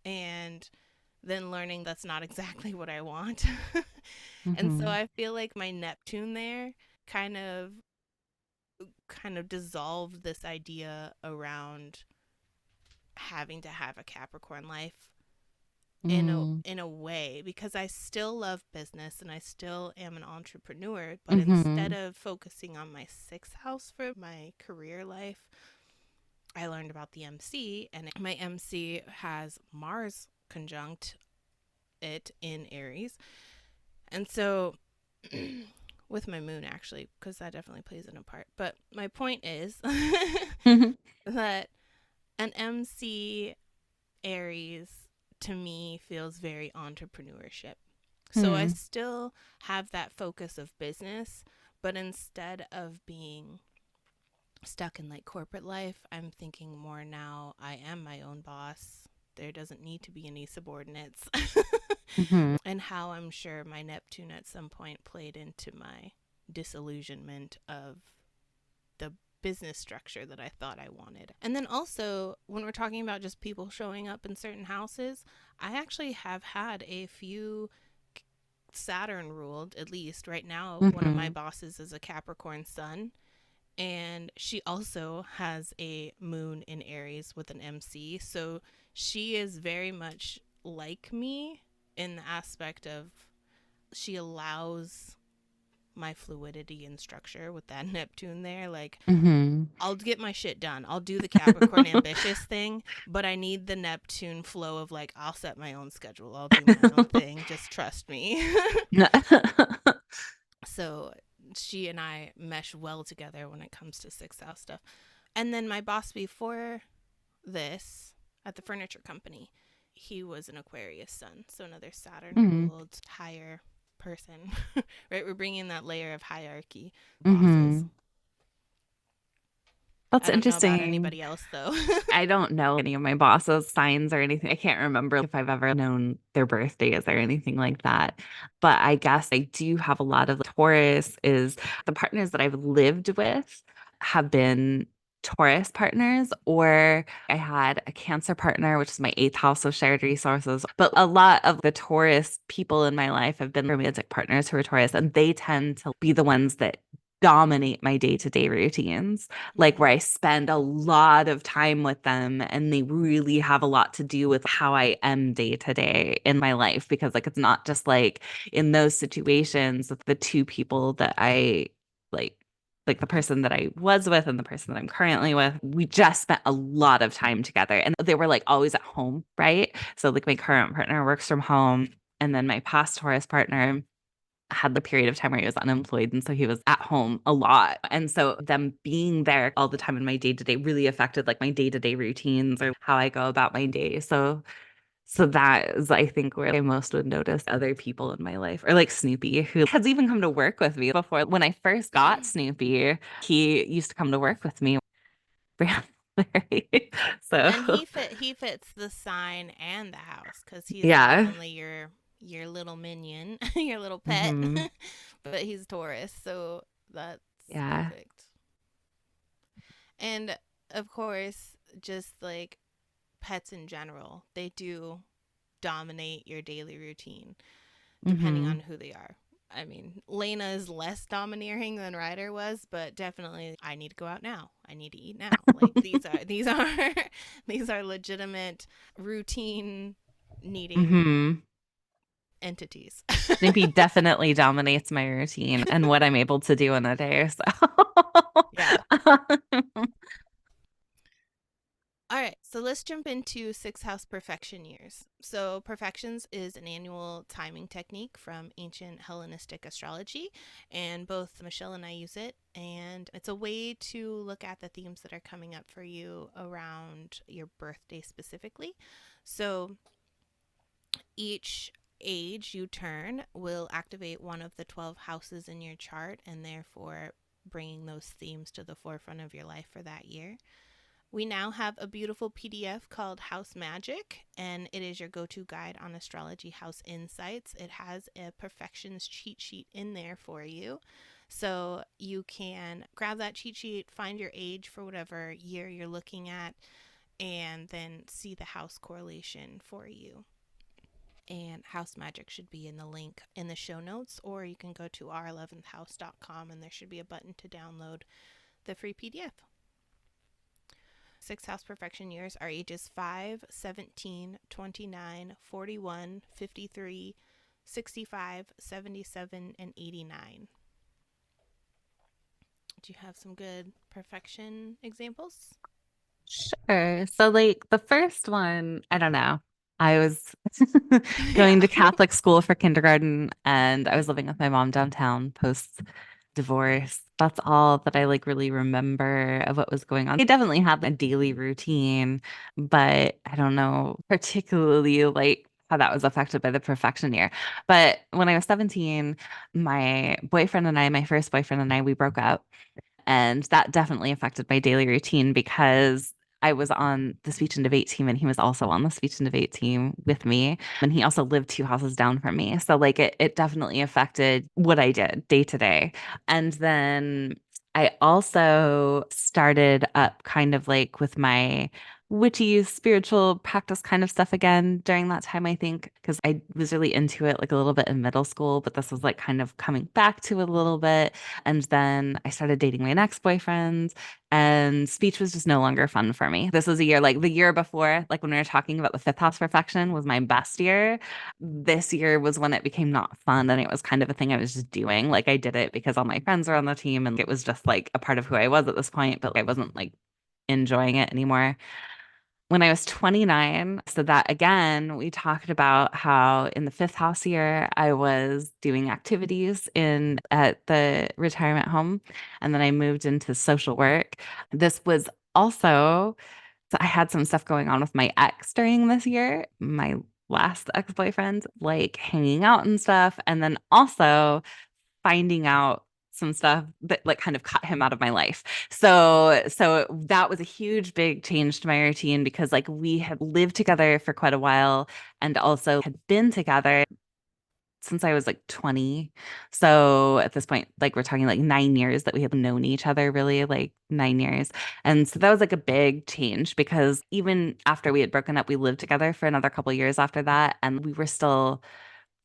and then learning that's not exactly what I want. And so Mm-hmm. I feel like my Neptune there kind of dissolved this idea around having to have a Capricorn life in a Mm-hmm. in a way, because I still love business and I still am an entrepreneur, but instead Mm-hmm. of focusing on my sixth house for my career life, I learned about the MC, and my MC has Mars conjunct it in Aries. And so with my moon actually, because that definitely plays in a part. But my point is that an MC Aries to me feels very entrepreneurship. So I Mm-hmm. still have that focus of business, but instead of being stuck in like corporate life, I'm thinking more now I am my own boss. There doesn't need to be any subordinates. Mm-hmm. And how I'm sure my Neptune at some point played into my disillusionment of the business structure that I thought I wanted. And then also, when we're talking about just people showing up in certain houses, I actually have had a few Saturn ruled, at least right now. One of my Mm-hmm. bosses is a Capricorn sun, and she also has a moon in Aries with an MC. So she is very much like me in the aspect of she allows my fluidity and structure with that Neptune there. Like, Mm-hmm. I'll get my shit done. I'll do the Capricorn ambitious thing, but I need the Neptune flow of like, I'll set my own schedule. I'll do my own thing. Just trust me. So she and I mesh well together when it comes to sixth house stuff. And then my boss before this at the furniture company, he was an Aquarius sun, so another Saturn Mm-hmm. ruled higher person. Right, we're bringing that layer of hierarchy bosses. Mm-hmm. That's I don't know about interesting. anybody else though. I don't know any of my boss's signs or anything. I can't remember if I've ever known their birthdays or anything like that. But I guess I do have a lot of Taurus is the partners that I've lived with have been Taurus partners, or I had a Cancer partner, which is my eighth house, so shared resources. But a lot of the Taurus people in my life have been romantic partners who are Taurus, and they tend to be the ones that dominate my day-to-day routines, like where Mm-hmm. I spend a lot of time with them and they really have a lot to do with how I am day to day in my life. Because like it's not just like in those situations with the two people that I like like the person that I was with and the person that I'm currently with, we just spent a lot of time together and they were like always at home, right? So like my current partner works from home and then my past Taurus partner had the period of time where he was unemployed. And so he was at home a lot. And so them being there all the time in my day to day really affected like my day to day routines or how I go about my day. So that is, I think, where I most would notice other people in my life, or like Snoopy, who has even come to work with me before. When I first got Snoopy, he used to come to work with me. So, And he fits the sign and the house because he's not yeah. only your little minion, your little pet, Hmm. but he's Taurus, so that's Yeah. perfect. And of course, just like pets in general, they do dominate your daily routine depending Hmm. on who they are. I mean, Lena is less domineering than Ryder was, but definitely I need to go out now. I need to eat now. Like these are these are legitimate routine needing Hmm. entities. Snoopy definitely dominates my routine and what I'm able to do in a day. So, Yeah. All right, so let's jump into six house perfection years. So, perfections is an annual timing technique from ancient Hellenistic astrology, and both Michelle and I use it. And it's a way to look at the themes that are coming up for you around your birthday specifically. So, each age you turn will activate one of the 12 houses in your chart, and therefore bringing those themes to the forefront of your life for that year. We now have a beautiful PDF called House Magic, and it is your go to guide on astrology house insights. It has a perfections cheat sheet in there for you. So you can grab that cheat sheet, find your age for whatever year you're looking at, and then see the house correlation for you. And House Magic should be in the link in the show notes, or you can go to our11thhouse.com and there should be a button to download the free PDF. Six house perfection years are ages 5, 17, 29, 41, 53, 65, 77, and 89. Do you have some good perfection examples? sure. So, like the first one, I don't know. I was going Yeah. to Catholic school for kindergarten and I was living with my mom downtown post divorce. That's all that I like really remember of what was going on. I definitely had a daily routine, but I don't know particularly like how that was affected by the perfection year. But when I was 17, my boyfriend and I, my first boyfriend and I, we broke up. And that definitely affected my daily routine because I was on the speech and debate team and he was also on the speech and debate team with me. And he also lived two houses down from me. So like it definitely affected what I did day to day. And then I also started up kind of like with my witchy spiritual practice kind of stuff again during that time, I think, because I was really into it like a little bit in middle school, but this was like kind of coming back to it a little bit. And then I started dating my next boyfriend, and speech was just no longer fun for me. This was a year like the year before, like when we were talking about the fifth house perfection was my best year. This year was when it became not fun and it was kind of a thing I was just doing. Like I did it because all my friends were on the team and it was just like a part of who I was at this point, but I wasn't like enjoying it anymore when I was 29. So that again, we talked about how in the fifth house year, I was doing activities in at the retirement home, and then I moved into social work. This was also, so I had some stuff going on with my ex during this year, my last ex-boyfriend, like hanging out and stuff. And then also finding out some stuff that like kind of cut him out of my life. So that was a huge big change to my routine because like we had lived together for quite a while and also had been together since I was like 20. So at this point, like we're talking like 9 years that we had known each other, really, like 9 years. And so that was like a big change because even after we had broken up, we lived together for another couple of years after that. And we were still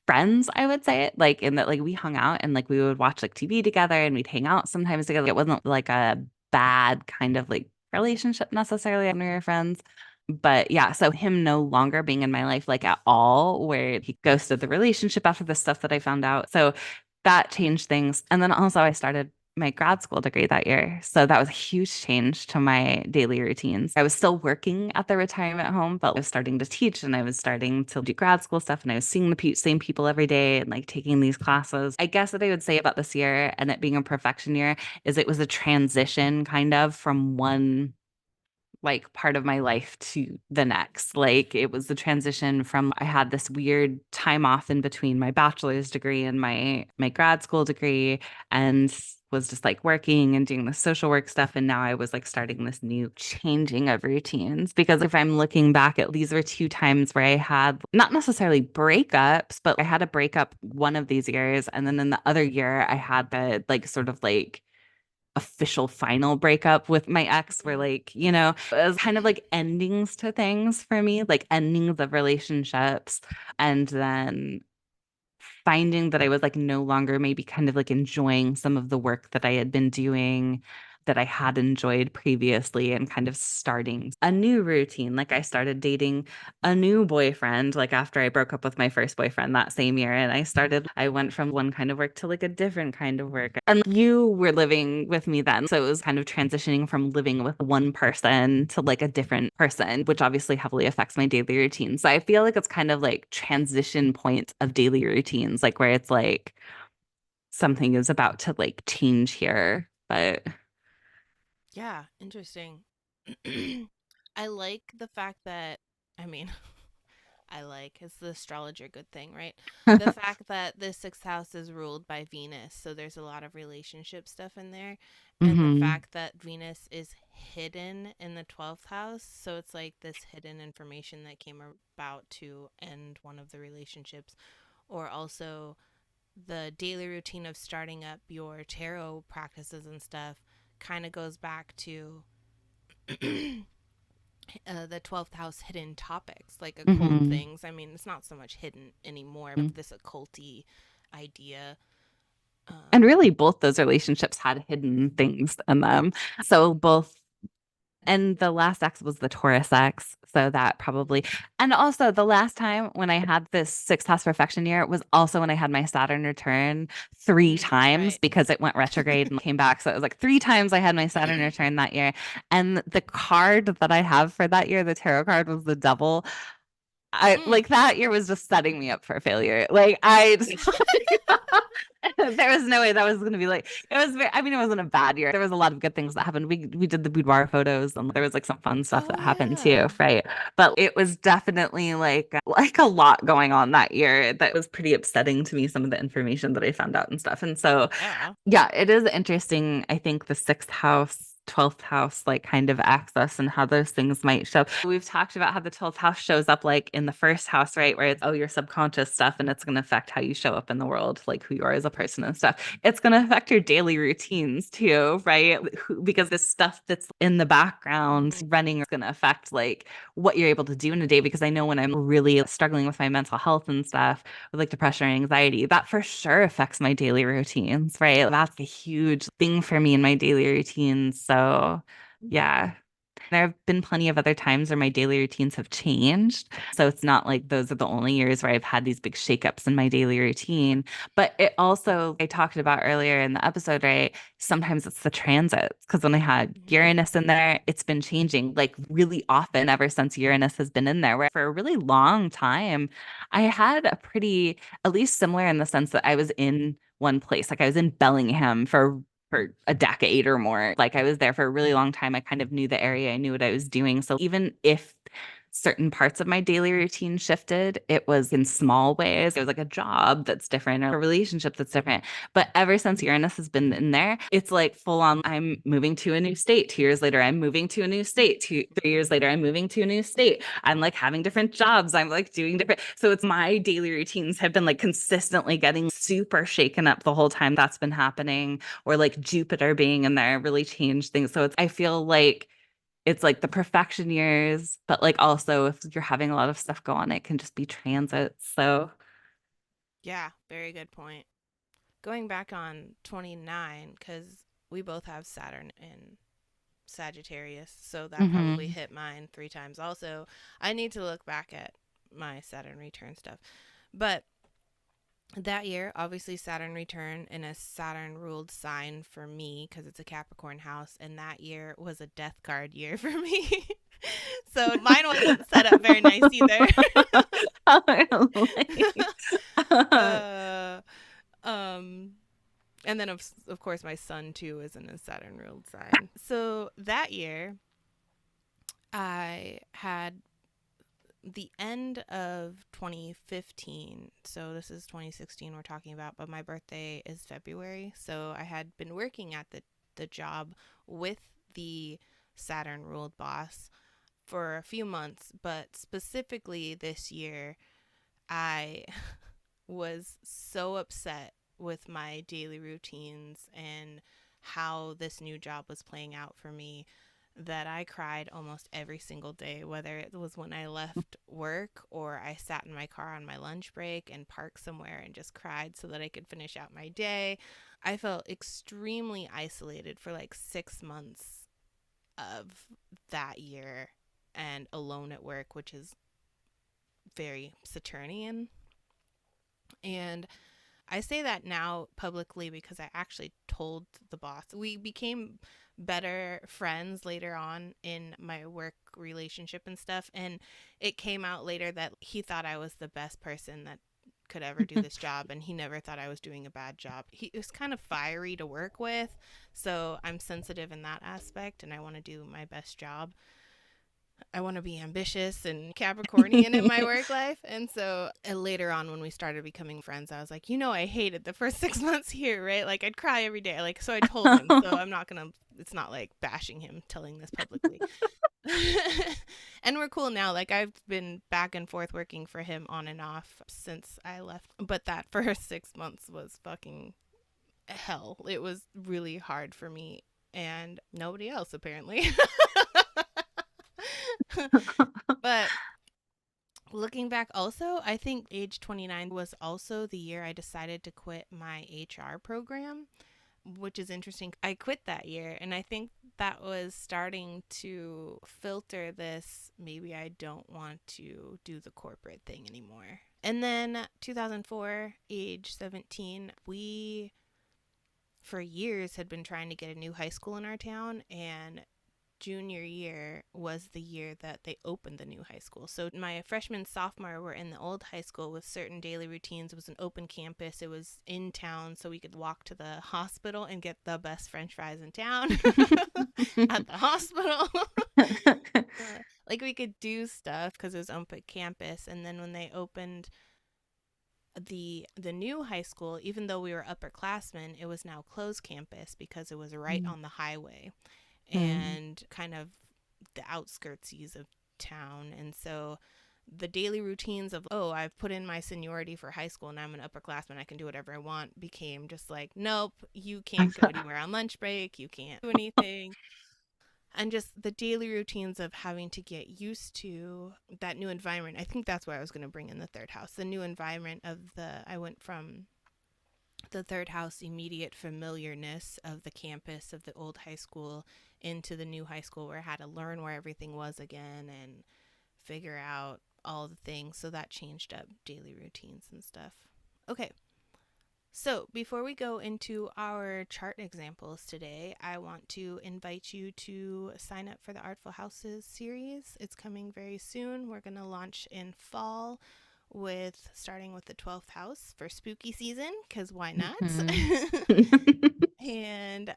friends, I would say, like in that like we hung out and like we would watch like TV together and we'd hang out sometimes together. It wasn't like a bad kind of like relationship necessarily when we were friends. But yeah, so him no longer being in my life like at all, where he ghosted the relationship after the stuff that I found out. So that changed things. And then also I started my grad school degree that year. So that was a huge change to my daily routines. I was still working at the retirement home, but I was starting to teach and I was starting to do grad school stuff and I was seeing the same people every day and like taking these classes. I guess what I would say about this year and it being a perfection year is it was a transition kind of from one like part of my life to the next. Like it was the transition from I had this weird time off in between my bachelor's degree and my grad school degree and was just like working and doing the social work stuff. And now I was like starting this new changing of routines. Because if I'm looking back at these were two times where I had not necessarily breakups, but I had a breakup one of these years. And then in the other year, I had the like sort of like official final breakup with my ex where Mm-hmm. like, it was kind of like endings to things for me, like endings of relationships. And then finding that I was like no longer maybe kind of like enjoying some of the work that I had been doing that I had enjoyed previously and kind of starting a new routine. Like I started dating a new boyfriend, like after I broke up with my first boyfriend that same year. And I went from one kind of work to like a different kind of work. And you were living with me then. So it was kind of transitioning from living with one person to like a different person, which obviously heavily affects my daily routine. So I feel like it's kind of like transition points of daily routines, like where it's like something is about to like change here. But Yeah, interesting. I like the fact that, I mean, I like it's the astrologer good thing, right? The fact that the sixth house is ruled by Venus, so there's a lot of relationship stuff in there, and the hmm fact that Venus is hidden in the 12th house, so it's like this hidden information that came about to end one of the relationships, or also the daily routine of starting up your tarot practices and stuff kind of goes back to the 12th house hidden topics, like occult hmm things. I mean, it's not so much hidden anymore, but this occulty idea. And Um, really, both those relationships had hidden things in them. So both and the last X was the Taurus X. So that probably, and also the last time when I had this sixth house perfection year was also when I had my Saturn return three times right. because it went retrograde and came back. So it was like three times I had my Saturn return that year. And the card that I have for that year, the tarot card was the devil. I Mm. like that year was just setting me up for failure. Like I just, there was no way that was going to be like it was I mean it wasn't a bad year. There was a lot of good things that happened. We did the boudoir photos and there was like some fun stuff Oh that happened too, yeah. right? But it was definitely like a lot going on that year that was pretty upsetting to me, some of the information that I found out and stuff. And so Yeah. yeah, it is interesting. I think the sixth house, 12th house, like kind of access and how those things might show. We've talked about how the 12th house shows up like in the first house, right? Where it's, oh, your subconscious stuff and it's going to affect how you show up in the world, like who you are as a person and stuff. It's going to affect your daily routines too, right? Because this stuff that's in the background Mm-hmm. running is going to affect like what you're able to do in a day. Because I know when I'm really struggling with my mental health and stuff, with like depression or anxiety, that for sure affects my daily routines, right? That's a huge thing for me in my daily routines. So, yeah. There have been plenty of other times where my daily routines have changed. So it's not like those are the only years where I've had these big shakeups in my daily routine. But it also, I talked about earlier in the episode, right? Sometimes it's the transits. Because when I had Mm-hmm. Uranus in there, it's been changing like really often ever since Uranus has been in there, where for a really long time, I had a pretty, at least similar in the sense that I was in one place. Like I was in Bellingham for a decade or more. Like I was there for a really long time. I kind of knew the area. I knew what I was doing. So even if certain parts of my daily routine shifted. It was in small ways. It was like a job that's different or a relationship that's different. But ever since Uranus has been in there, it's like full on, I'm moving to a new state. 2 years later, I'm moving to a new state. 3 years later, I'm moving to a new state. I'm like having different jobs. I'm like doing different. So it's my daily routines have been like consistently getting super shaken up the whole time that's been happening, or like Jupiter being in there really changed things. So I feel like it's like the perfection years, but like also if you're having a lot of stuff go on, it can just be transits. So, Yeah, very good point. Going back on 29, because we both have Saturn in Sagittarius, so that probably mhm. hit mine 3 times. Also, I need to look back at my Saturn return stuff. But that year, obviously, Saturn return in a Saturn ruled sign for me because it's a Capricorn house, and that year was a death card year for me. So mine wasn't set up very nice either. uh, um, and then of course my son too is in a Saturn ruled sign. So that year, I had the end of 2015. So this is 2016 we're talking about, but my birthday is February. So I had been working at the job with the Saturn ruled boss for a few months, but specifically this year, I was so upset with my daily routines and how this new job was playing out for me that I cried almost every single day, whether it was when I left work or I sat in my car on my lunch break and parked somewhere and just cried so that I could finish out my day. I felt extremely isolated for like 6 months of that year and alone at work, which is very Saturnian. And I say that now publicly because I actually told the boss. We became better friends later on in my work relationship and stuff. And it came out later that he thought I was the best person that could ever do this job, and he never thought I was doing a bad job. He was kind of fiery to work with, so I'm sensitive in that aspect and I want to do my best job. I want to be ambitious and Capricornian in my work life. And so later on, when we started becoming friends, I was like, I hated the first 6 months here, right? Like, I'd cry every day. Like, so I told him. So I'm not going to, it's not like bashing him, telling this publicly. And we're cool now. Like, I've been back and forth working for him on and off since I left. But that first 6 months was fucking hell. It was really hard for me and nobody else, apparently. But looking back, also, I think age 29 was also the year I decided to quit my HR program, which is interesting. I quit that year, and I think that was starting to filter this. Maybe I don't want to do the corporate thing anymore. And then 2004, age 17, we for years had been trying to get a new high school in our town, and junior year was the year that they opened the new high school. So my freshman, sophomore were in the old high school with certain daily routines. It was an open campus. It was in town, so we could walk to the hospital and get the best French fries in town at the hospital. Like we could do stuff because it was open campus. And then when they opened the new high school, even though we were upperclassmen, it was now closed campus because it was right on the highway and kind of the outskirtsies of town. And so the daily routines of, oh, I've put in my seniority for high school and I'm an upperclassman, I can do whatever I want, became just like, nope, you can't go anywhere on lunch break, you can't do anything. And just the daily routines of having to get used to that new environment. I think that's where I was going to bring in the third house, the new environment of I went from the third house immediate familiarness of the campus of the old high school into the new high school where I had to learn where everything was again and figure out all the things. So that changed up daily routines and stuff. Okay. So before we go into our chart examples today, I want to invite you to sign up for the Artful Houses series. It's coming very soon. We're going to launch in fall with starting with the 12th house for spooky season, because why not? And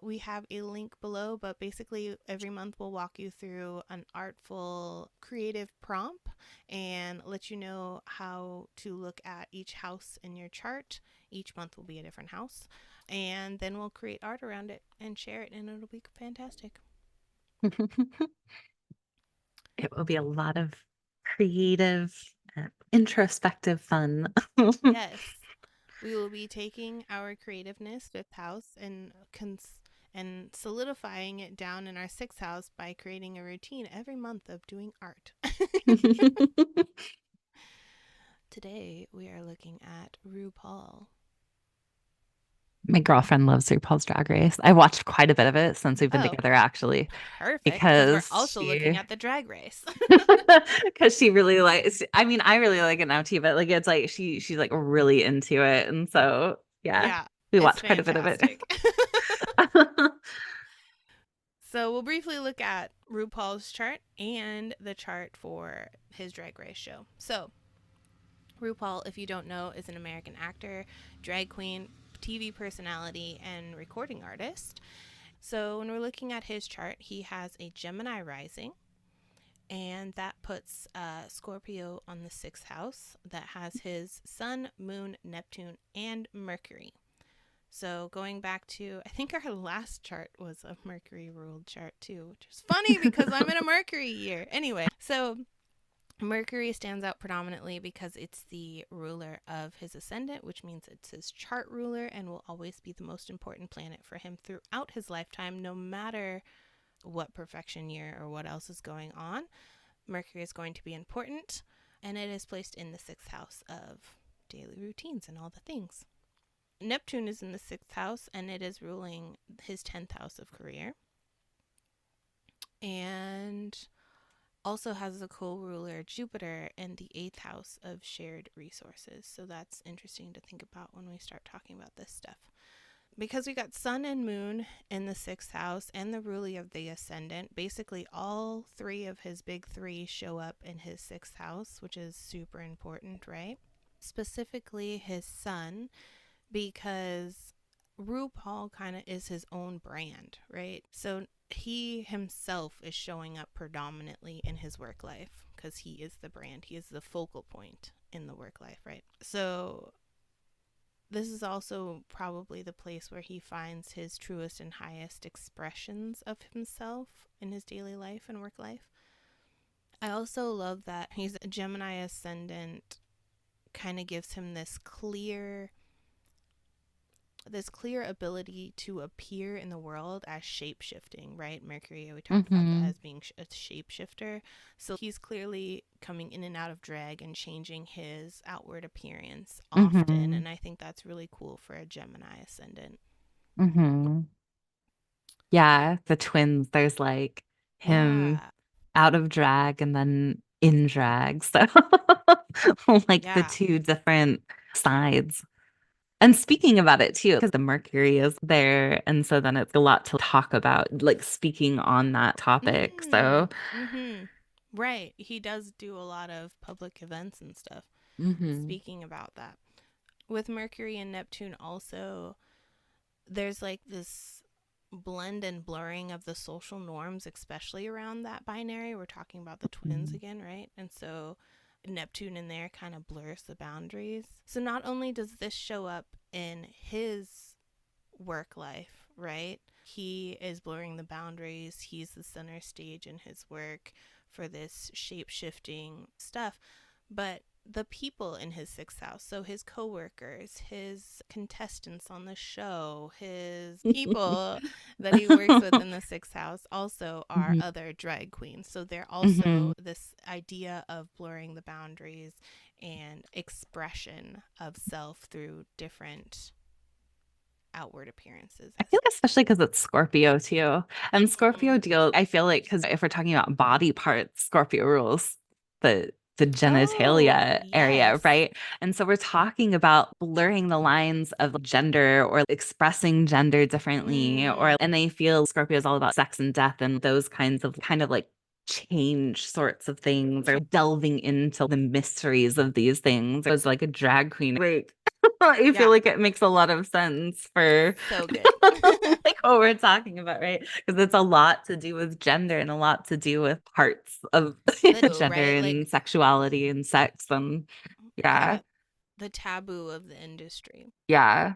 we have a link below, but basically every month we'll walk you through an artful creative prompt and let you know how to look at each house in your chart. Each month will be a different house. And then we'll create art around it and share it, and it'll be fantastic. It will be a lot of creative, introspective fun. Yes, we will be taking our creativeness, fifth house, and solidifying it down in our sixth house by creating a routine every month of doing art. Today we are looking at RuPaul. My girlfriend loves RuPaul's Drag Race. I watched quite a bit of it since we've been Oh, together, actually, perfect, because we're because also looking she at the drag race. because she really likes. I mean, I really like it now too, but like it's like she's like really into it, and so yeah, Yeah, we it's watched quite a bit of it. fantastic. So we'll briefly look at RuPaul's chart and the chart for his drag race show. So RuPaul, if you don't know, is an American actor, drag queen, TV personality, and recording artist. So when we're looking at his chart, he has a Gemini rising, and that puts Scorpio on the sixth house that has his Sun, Moon, Neptune, and Mercury. So going back to, I think our last chart was a Mercury ruled chart too, which is funny because I'm in a Mercury year. Anyway, so Mercury stands out predominantly because it's the ruler of his ascendant, which means it's his chart ruler and will always be the most important planet for him throughout his lifetime, no matter what perfection year or what else is going on. Mercury is going to be important, and it is placed in the sixth house of daily routines and all the things. Neptune is in the sixth house, and it is ruling his 10th house of career. And also has a co-ruler Jupiter in the 8th house of shared resources. So that's interesting to think about when we start talking about this stuff. Because we got Sun and Moon in the 6th house and the ruler of the ascendant, basically all three of his big three show up in his 6th house, which is super important, right? Specifically his Sun, because RuPaul kind of is his own brand, right? So he himself is showing up predominantly in his work life because he is the brand. He is the focal point in the work life, right? So this is also probably the place where he finds his truest and highest expressions of himself in his daily life and work life. I also love that he's a Gemini ascendant, kind of gives him this clear ability to appear in the world as shape-shifting, right? Mercury, we talked about that as being a shapeshifter. So he's clearly coming in and out of drag and changing his outward appearance often. And I think that's really cool for a Gemini ascendant. Yeah, the twins, there's like him Yeah. out of drag and then in drag. So like the Yeah. two different sides. And speaking about it too, because the Mercury is there. And so then it's a lot to talk about, like speaking on that topic. So, Mm-hmm. Right. He does do a lot of public events and stuff hmm speaking about that. With Mercury and Neptune also, there's like this blend and blurring of the social norms, especially around that binary. We're talking about the twins again, right? And so Neptune in there kind of blurs the boundaries. So not only does this show up in his work life, right? He is blurring the boundaries. He's the center stage in his work for this shape shifting stuff. But the people in his sixth house, so his coworkers, his contestants on the show, his people that he works with in the sixth house also are other drag queens. So they're also this idea of blurring the boundaries and expression of self through different outward appearances. I feel like especially because it's Scorpio too. And Scorpio deal, I feel like because if we're talking about body parts, Scorpio rules the Oh, genitalia area, yes. right? And so we're talking about blurring the lines of gender or expressing gender differently, or and they feel Scorpio is all about sex and death and those kinds of kind of like change sorts of things or delving into the mysteries of these things. It was like a drag queen. Right. I feel Yeah, like it makes a lot of sense for so good. like what we're talking about, right? Because it's a lot to do with gender and a lot to do with parts of gender Right? and Like, sexuality and sex and yeah, yeah, the taboo of the industry. yeah.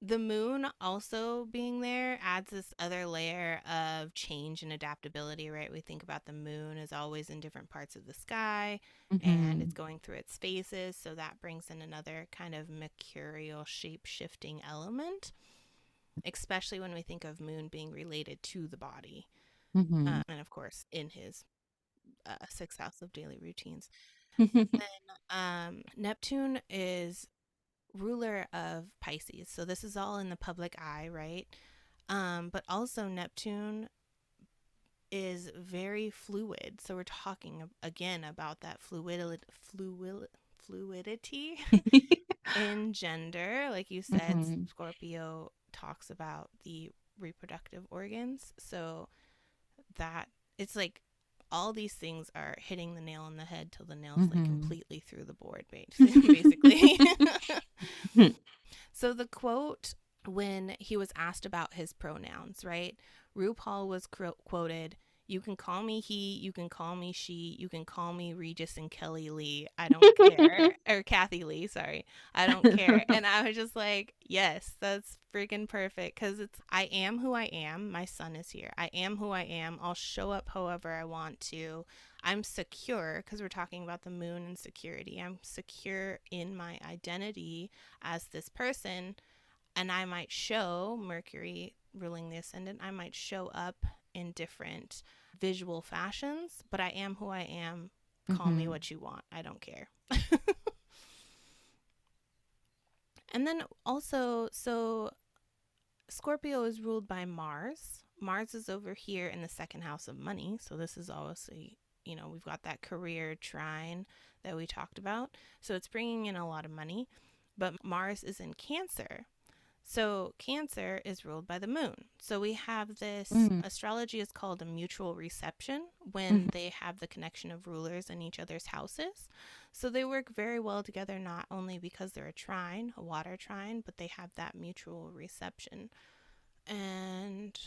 The moon also being there adds this other layer of change and adaptability, right? We think about the moon as always in different parts of the sky and it's Hmm. going through its phases. So that brings in another kind of mercurial shape shifting element, especially when we think of moon being related to the body. Hmm. And of course, in his sixth house of daily routines. Neptune is ruler of Pisces. So this is all in the public eye, right? But also Neptune is very fluid. So we're talking again about that fluidity in gender. Like you said, Hmm. Scorpio talks about the reproductive organs. So that it's like all these things are hitting the nail on the head till the nail's like Hmm. completely through the board, basically. So the quote when he was asked about his pronouns, right? RuPaul was quoted, "You can call me he, you can call me she, you can call me Regis and Kelly Lee. I don't care." Or Kathy Lee, sorry. "I don't care." And I was just like, yes, that's freaking perfect because it's I am who I am. My son is here. I am who I am. I'll show up however I want to. I'm secure because we're talking about the moon and security. I'm secure in my identity as this person, and I might show Mercury ruling the ascendant, I might show up in different visual fashions, but I am who I am. Call me Hmm. what you want. I don't care. And then also, so Scorpio is ruled by Mars. Mars is over here in the second house of money. So this is obviously, we've got that career trine that we talked about. So it's bringing in a lot of money. But Mars is in Cancer. So Cancer is ruled by the moon. So we have this Hmm. astrology is called a mutual reception when Hmm. they have the connection of rulers in each other's houses. So they work very well together, not only because they're a trine, a water trine, but they have that mutual reception. And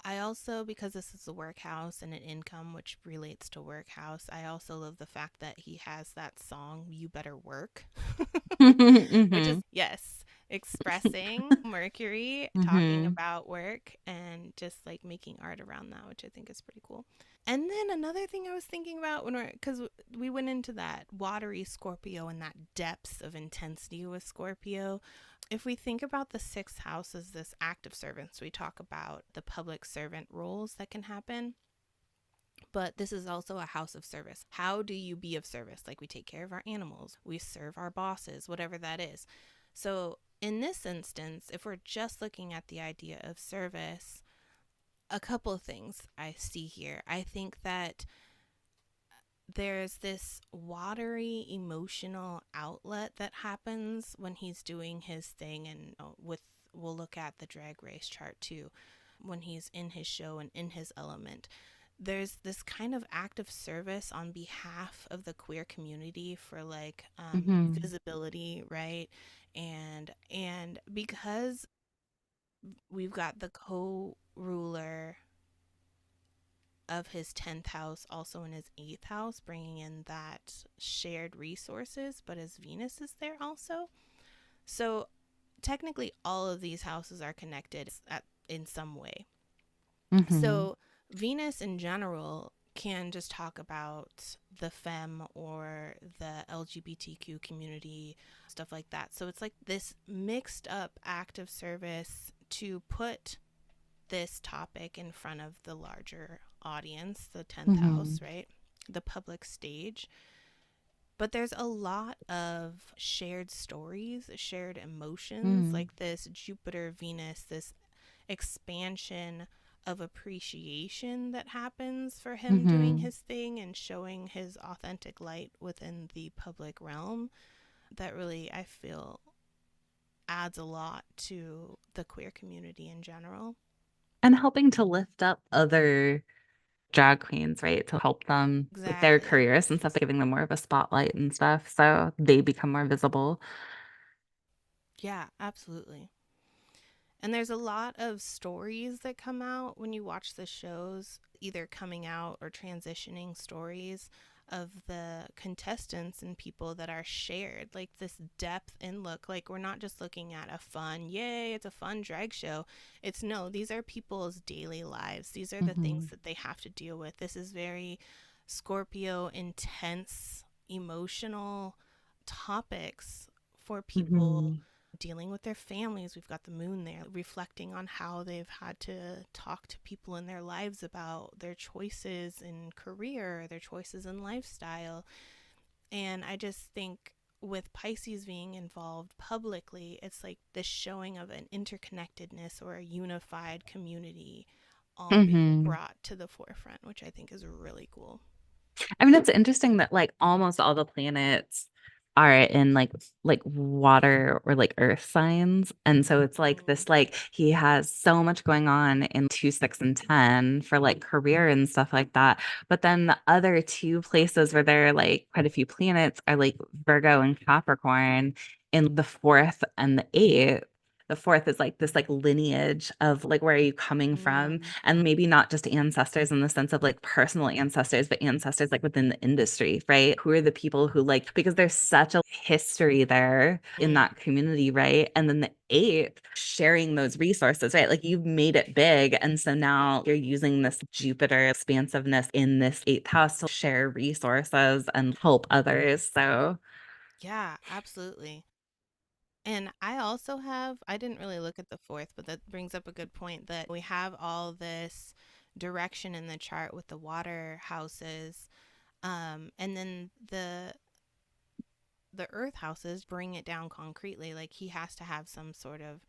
I also, because this is a workhouse and an income which relates to workhouse, I also love the fact that he has that song, "You Better Work," which is, Hmm. yes, expressing Mercury, talking Hmm. about work, and just like making art around that, which I think is pretty cool. And then another thing I was thinking about because we went into that watery Scorpio and that depths of intensity with Scorpio. If we think about the sixth house as this act of service, we talk about the public servant roles that can happen. But this is also a house of service. How do you be of service? Like we take care of our animals, we serve our bosses, whatever that is. So, in this instance, if we're just looking at the idea of service, a couple of things I see here. I think that there's this watery emotional outlet that happens when he's doing his thing, and with we'll look at the drag race chart too, when he's in his show and in his element. There's this kind of act of service on behalf of the queer community for like Hmm. visibility, right? And because we've got the co-ruler of his 10th house also in his 8th house, bringing in that shared resources, but his Venus is there also. So technically all of these houses are connected in some way. Hmm. So Venus in general can just talk about the femme or the LGBTQ community, stuff like that. So it's like this mixed up act of service to put this topic in front of the larger audience, the 10th Hmm. house, right? The public stage. But there's a lot of shared stories, shared emotions, Hmm. like this Jupiter Venus, this expansion of appreciation that happens for him doing Hmm. his thing and showing his authentic light within the public realm that really, I feel, adds a lot to the queer community in general. And helping to lift up other drag queens, right? To help them with their Exactly. careers and stuff, giving them more of a spotlight and stuff. So they become more visible. Yeah, absolutely. And there's a lot of stories that come out when you watch the shows, either coming out or transitioning stories of the contestants and people that are shared, like this depth and look. Like, we're not just looking at a fun, yay, it's a fun drag show. It's no, these are people's daily lives. These are the things Hmm. that they have to deal with. This is very Scorpio intense, emotional topics for people Hmm. dealing with their families. We've got the moon there reflecting on how they've had to talk to people in their lives about their choices in career, their choices in lifestyle. And I just think with Pisces being involved publicly, it's like this showing of an interconnectedness or a unified community all being Hmm. brought to the forefront, which I think is really cool. I mean, it's interesting that like almost all the planets are in like water or like earth signs. And so it's like Mm. this like he has so much going on in 2, 6, and 10 for like career and stuff like that. But then the other two places where there are like quite a few planets are like Virgo and Capricorn in the fourth and the eighth. The fourth is like this like lineage of like where are you coming from, Mm. and maybe not just ancestors in the sense of like personal ancestors, but ancestors like within the industry, right? Who are the people who like, because there's such a history there in Mm. that community, right? And then the eighth, sharing those resources, right? Like you've made it big. And so now you're using this Jupiter expansiveness in this eighth house to share resources and help others. So, Yeah, absolutely. And I also have, I didn't really look at the fourth, but that brings up a good point that we have all this direction in the chart with the water houses. And then the earth houses bring it down concretely. Like he has to have some sort of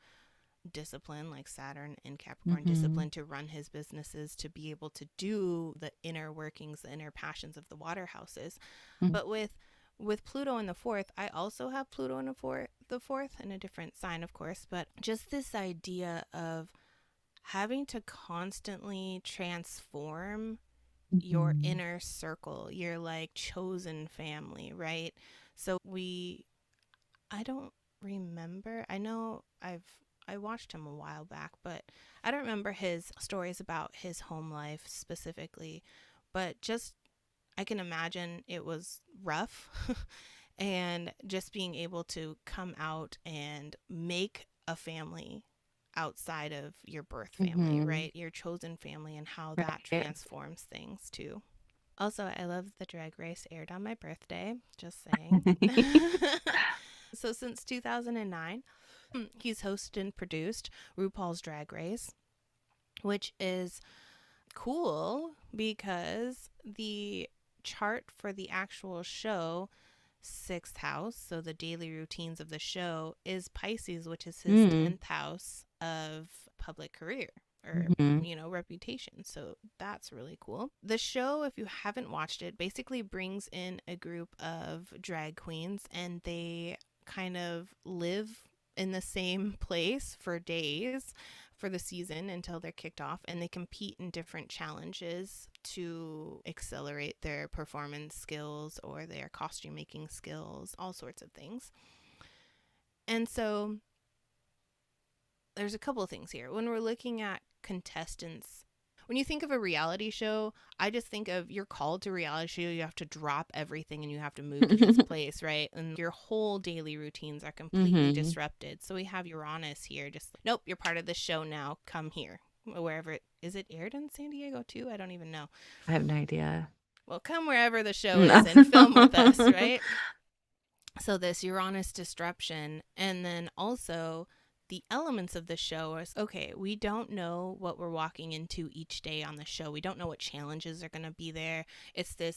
discipline, like Saturn in Capricorn, mhm, discipline to run his businesses, to be able to do the inner workings, the inner passions of the water houses. mhm, But with Pluto in the fourth, I also have Pluto in the fourth in a different sign, of course, but just this idea of having to constantly transform your mhm, inner circle, your like chosen family, right? So I don't remember. I know I watched him a while back, but I don't remember his stories about his home life specifically. But just I can imagine it was rough and just being able to come out and make a family outside of your birth family, mhm, right? Your chosen family and how that right. transforms things too. Also, I love the drag race aired on my birthday, just saying. So since 2009, he's hosted and produced RuPaul's Drag Race, which is cool because the chart for the actual show, sixth house, so the daily routines of the show, is Pisces, which is his Mm, 10th house of public career or, mhm, you know, reputation. So that's really cool. The show, if you haven't watched it, basically brings in a group of drag queens and they kind of live in the same place for days for the season until they're kicked off, and they compete in different challenges to accelerate their performance skills or their costume making skills, all sorts of things. And so there's a couple of things here. When we're looking at contestants, when you think of a reality show, I just think of you're called to a reality show, you have to drop everything and you have to move to this place, right? And your whole daily routines are completely mhm. disrupted. So we have Uranus here, just nope, you're part of the show now. Come here. Wherever it is, it aired in San Diego too? I don't even know. I have no idea. Well, come wherever the show is No. and film with us, right? So this Uranus disruption, and then also the elements of the show is okay, we don't know what we're walking into each day on the show. We don't know what challenges are going to be there. It's the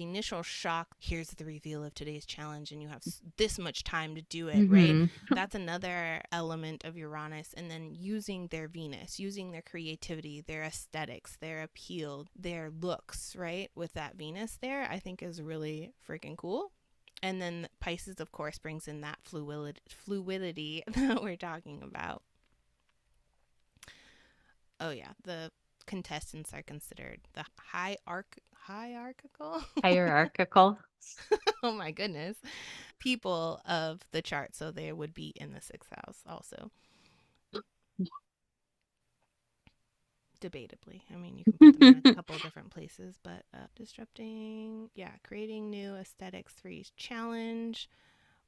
initial shock. Here's the reveal of today's challenge and you have this much time to do it, right? Mhm. That's another element of Uranus. And then using their Venus, using their creativity, their aesthetics, their appeal, their looks, right? With that Venus there, I think is really freaking cool. And then Pisces, of course, brings in that fluidity that we're talking about. Oh, yeah. The contestants are considered the hierarchical. Hierarchical. Oh my goodness, people of the chart, so they would be in the sixth house also. Debatably, I mean, you can put them in a couple of different places, but disrupting, yeah, creating new aesthetics for each challenge,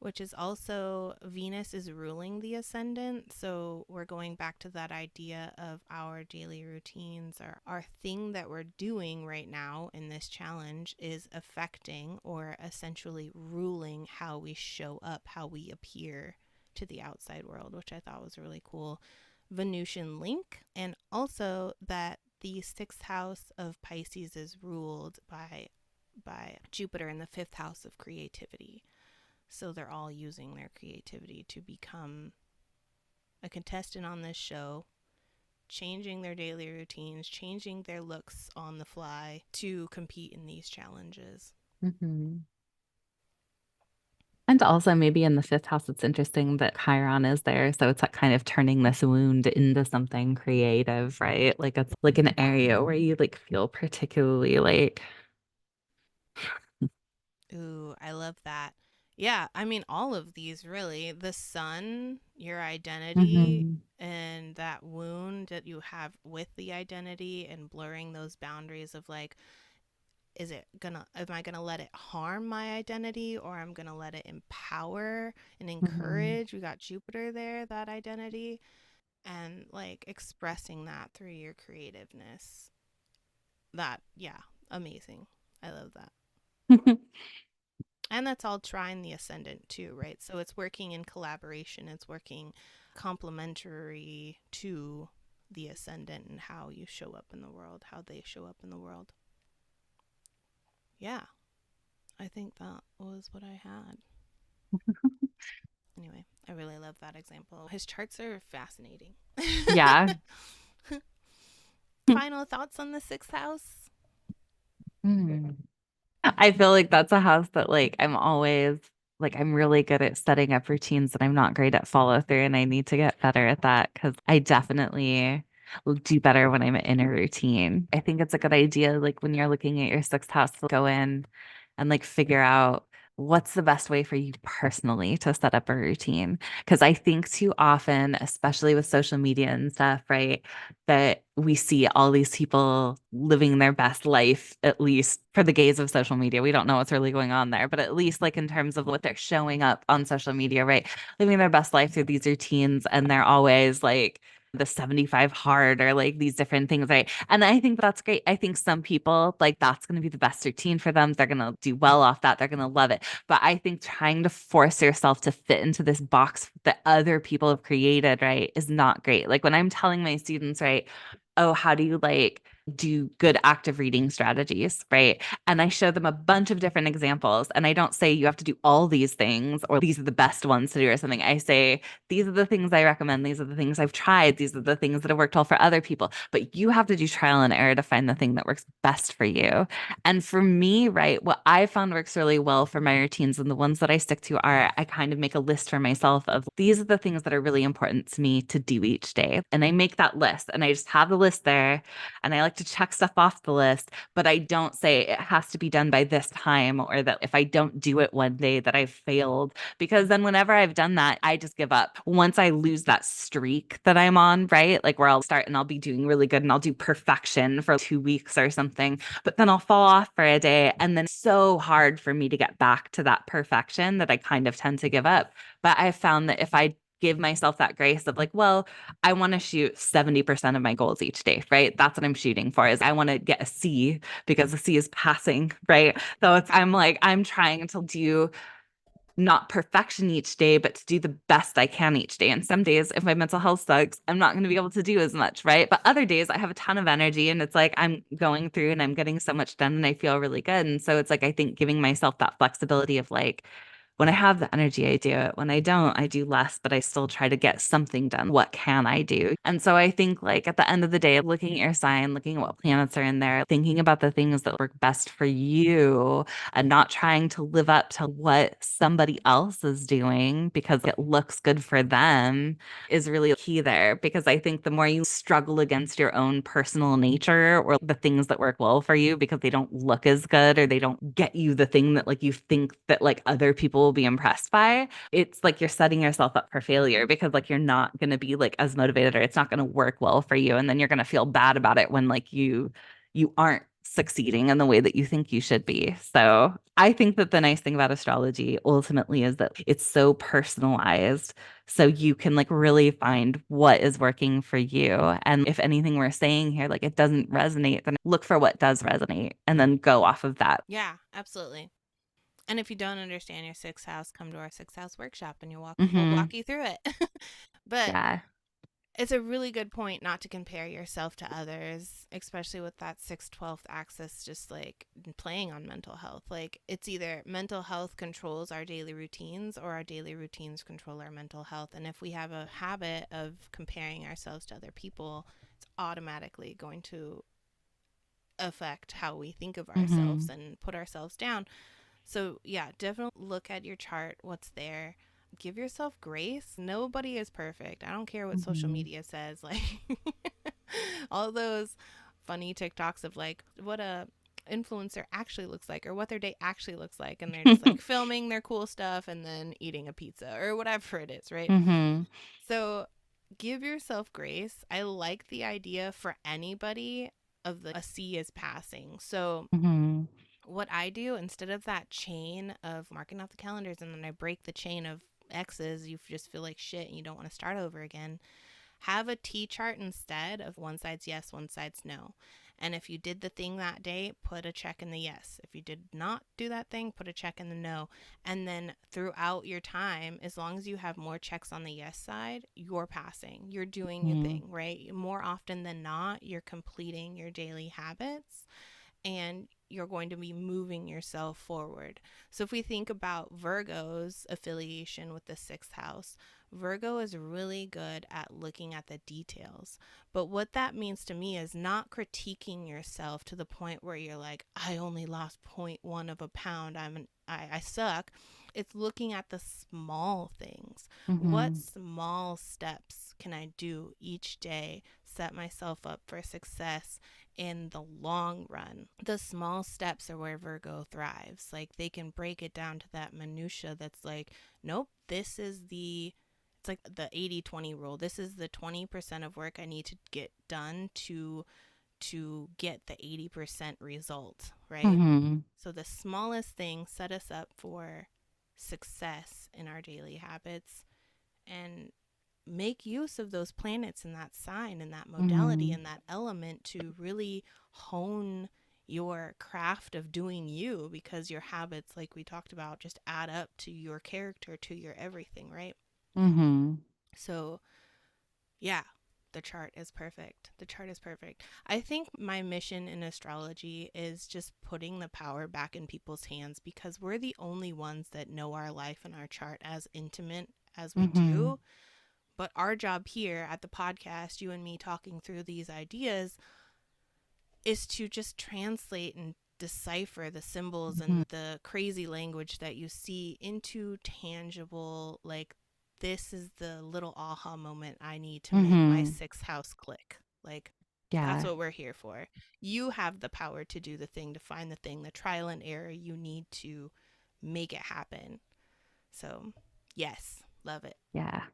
which is also Venus is ruling the ascendant. So we're going back to that idea of our daily routines, or our thing that we're doing right now in this challenge is affecting or essentially ruling how we show up, how we appear to the outside world, which I thought was really cool. Venusian link, and also that the sixth house of Pisces is ruled by Jupiter in the fifth house of creativity. So they're all using their creativity to become a contestant on this show, changing their daily routines, changing their looks on the fly to compete in these challenges. Mm-hmm. And also maybe in the fifth house, it's interesting that Chiron is there. So it's like kind of turning this wound into something creative, right? Like it's like an area where you like feel particularly like, Ooh, I love that. Yeah, I mean, all of these really. The sun, your identity, mm-hmm, and that wound that you have with the identity, and blurring those boundaries of like, am I gonna let it harm my identity, or I'm gonna let it empower and mm-hmm. encourage? We got Jupiter there, that identity, and like expressing that through your creativeness. That, yeah, amazing. I love that. And that's all trine the ascendant too, right? So it's working in collaboration, it's working complementary to the ascendant and how you show up in the world, how they show up in the world. Yeah, I think that was what I had. Anyway, I really love that example. His charts are fascinating. Yeah. Final thoughts on the sixth house? Mm. I feel like that's a house that like I'm always like I'm really good at setting up routines and I'm not great at follow through and I need to get better at that because I definitely will do better when I'm in a routine. I think it's a good idea like when you're looking at your sixth house to go in and like figure out what's the best way for you personally to set up a routine. Because I think too often, especially with social media and stuff, right, that we see all these people living their best life, at least for the gaze of social media. We don't know what's really going on there, but at least like in terms of what they're showing up on social media, right? Living their best life through these routines. And they're always like, the 75 hard or like these different things, right? And I think that's great. I think some people like that's going to be the best routine for them. They're going to do well off that. They're going to love it. But I think trying to force yourself to fit into this box that other people have created, right, is not great. Like when I'm telling my students, right, oh, how do you like do good active reading strategies, right? And I show them a bunch of different examples. And I don't say you have to do all these things or these are the best ones to do or something. I say, these are the things I recommend. These are the things I've tried. These are the things that have worked well for other people. But you have to do trial and error to find the thing that works best for you. And for me, right, what I found works really well for my routines and the ones that I stick to are I kind of make a list for myself of these are the things that are really important to me to do each day. And I make that list and I just have the list there and I like to check stuff off the list, but I don't say it has to be done by this time or that if I don't do it one day that I've failed because then whenever I've done that, I just give up. Once I lose that streak that I'm on, right? Like where I'll start and I'll be doing really good and I'll do perfection for 2 weeks or something, but then I'll fall off for a day. And then it's so hard for me to get back to that perfection that I kind of tend to give up. But I've found that if I give myself that grace of like, well, I want to shoot 70% of my goals each day, right? That's what I'm shooting for is I want to get a C because a C is passing, right? So it's I'm like I'm trying to do not perfection each day, but to do the best I can each day. And some days, if my mental health sucks, I'm not going to be able to do as much, right? But other days, I have a ton of energy and it's like I'm going through and I'm getting so much done and I feel really good. And so it's like, I think giving myself that flexibility of like, When I have the energy, I do it. When I don't, I do less, but I still try to get something done. What can I do? And so I think, like, at the end of the day, looking at your sign, looking at what planets are in there, thinking about the things that work best for you and not trying to live up to what somebody else is doing because it looks good for them is really key there. Because I think the more you struggle against your own personal nature or the things that work well for you because they don't look as good or they don't get you the thing that like you think that like other people will be impressed by, it's like you're setting yourself up for failure because like you're not going to be like as motivated or it's not going to work well for you. And then you're going to feel bad about it when like you aren't succeeding in the way that you think you should be. So I think that the nice thing about astrology ultimately is that it's so personalized. So you can like really find what is working for you. And if anything we're saying here, like it doesn't resonate, then look for what does resonate and then go off of that. Yeah, absolutely. And if you don't understand your sixth house, come to our sixth house workshop and we'll Hmm. walk you through it. But Yeah. it's a really good point not to compare yourself to others, especially with that 6/12th axis just like playing on mental health. Like it's either mental health controls our daily routines or our daily routines control our mental health. And if we have a habit of comparing ourselves to other people, it's automatically going to affect how we think of ourselves Hmm. and put ourselves down. So, yeah, definitely look at your chart, what's there. Give yourself grace. Nobody is perfect. I don't care what social Hmm. media says. Like, all those funny TikToks of like what a influencer actually looks like or what their day actually looks like. And they're just like filming their cool stuff and then eating a pizza or whatever it is, right? Hmm. So, give yourself grace. I like the idea for anybody of a C is passing. So, Hmm. what I do instead of that chain of marking off the calendars and then I break the chain of X's, you just feel like shit and you don't want to start over again. Have a T chart instead of one side's yes, one side's no. And if you did the thing that day, put a check in the yes. If you did not do that thing, put a check in the no. And then throughout your time, as long as you have more checks on the yes side, you're passing. You're doing your Hmm. thing, right? More often than not, you're completing your daily habits and you're going to be moving yourself forward. So if we think about Virgo's affiliation with the sixth house, Virgo is really good at looking at the details. But what that means to me is not critiquing yourself to the point where you're like, I only lost zero point 0.1 of a pound. I suck. It's looking at the small things. What Hmm. small steps can I do each day? Set myself up for success in the long run. The small steps are where Virgo thrives. Like they can break it down to that minutia that's like, nope, this is the it's like the 80/20 rule. This is the 20% of work I need to get done to get the 80% result, right? Hmm. So the smallest things set us up for success in our daily habits and make use of those planets and that sign and that modality Hmm. and that element to really hone your craft of doing you because your habits, like we talked about, just add up to your character, to your everything, right? Hmm. So, yeah, the chart is perfect. The chart is perfect. I think my mission in astrology is just putting the power back in people's hands because we're the only ones that know our life and our chart as intimate as we Hmm. do. But our job here at the podcast, you and me talking through these ideas, is to just translate and decipher the symbols Hmm. and the crazy language that you see into tangible, like, this is the little aha moment I need to make my Hmm. sixth house click. Like, that's Yeah. what we're here for. You have the power to do the thing, to find the thing, the trial and error you need to make it happen. So, yes, love it. Yeah.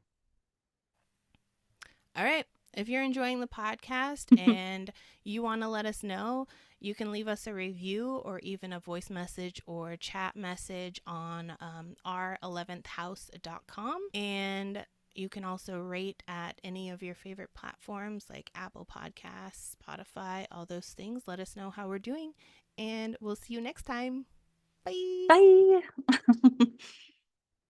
All right. If you're enjoying the podcast and you want to let us know, you can leave us a review or even a voice message or chat message on our11thhouse.com. And you can also rate at any of your favorite platforms like Apple Podcasts, Spotify, all those things. Let us know how we're doing. And we'll see you next time. Bye. Bye.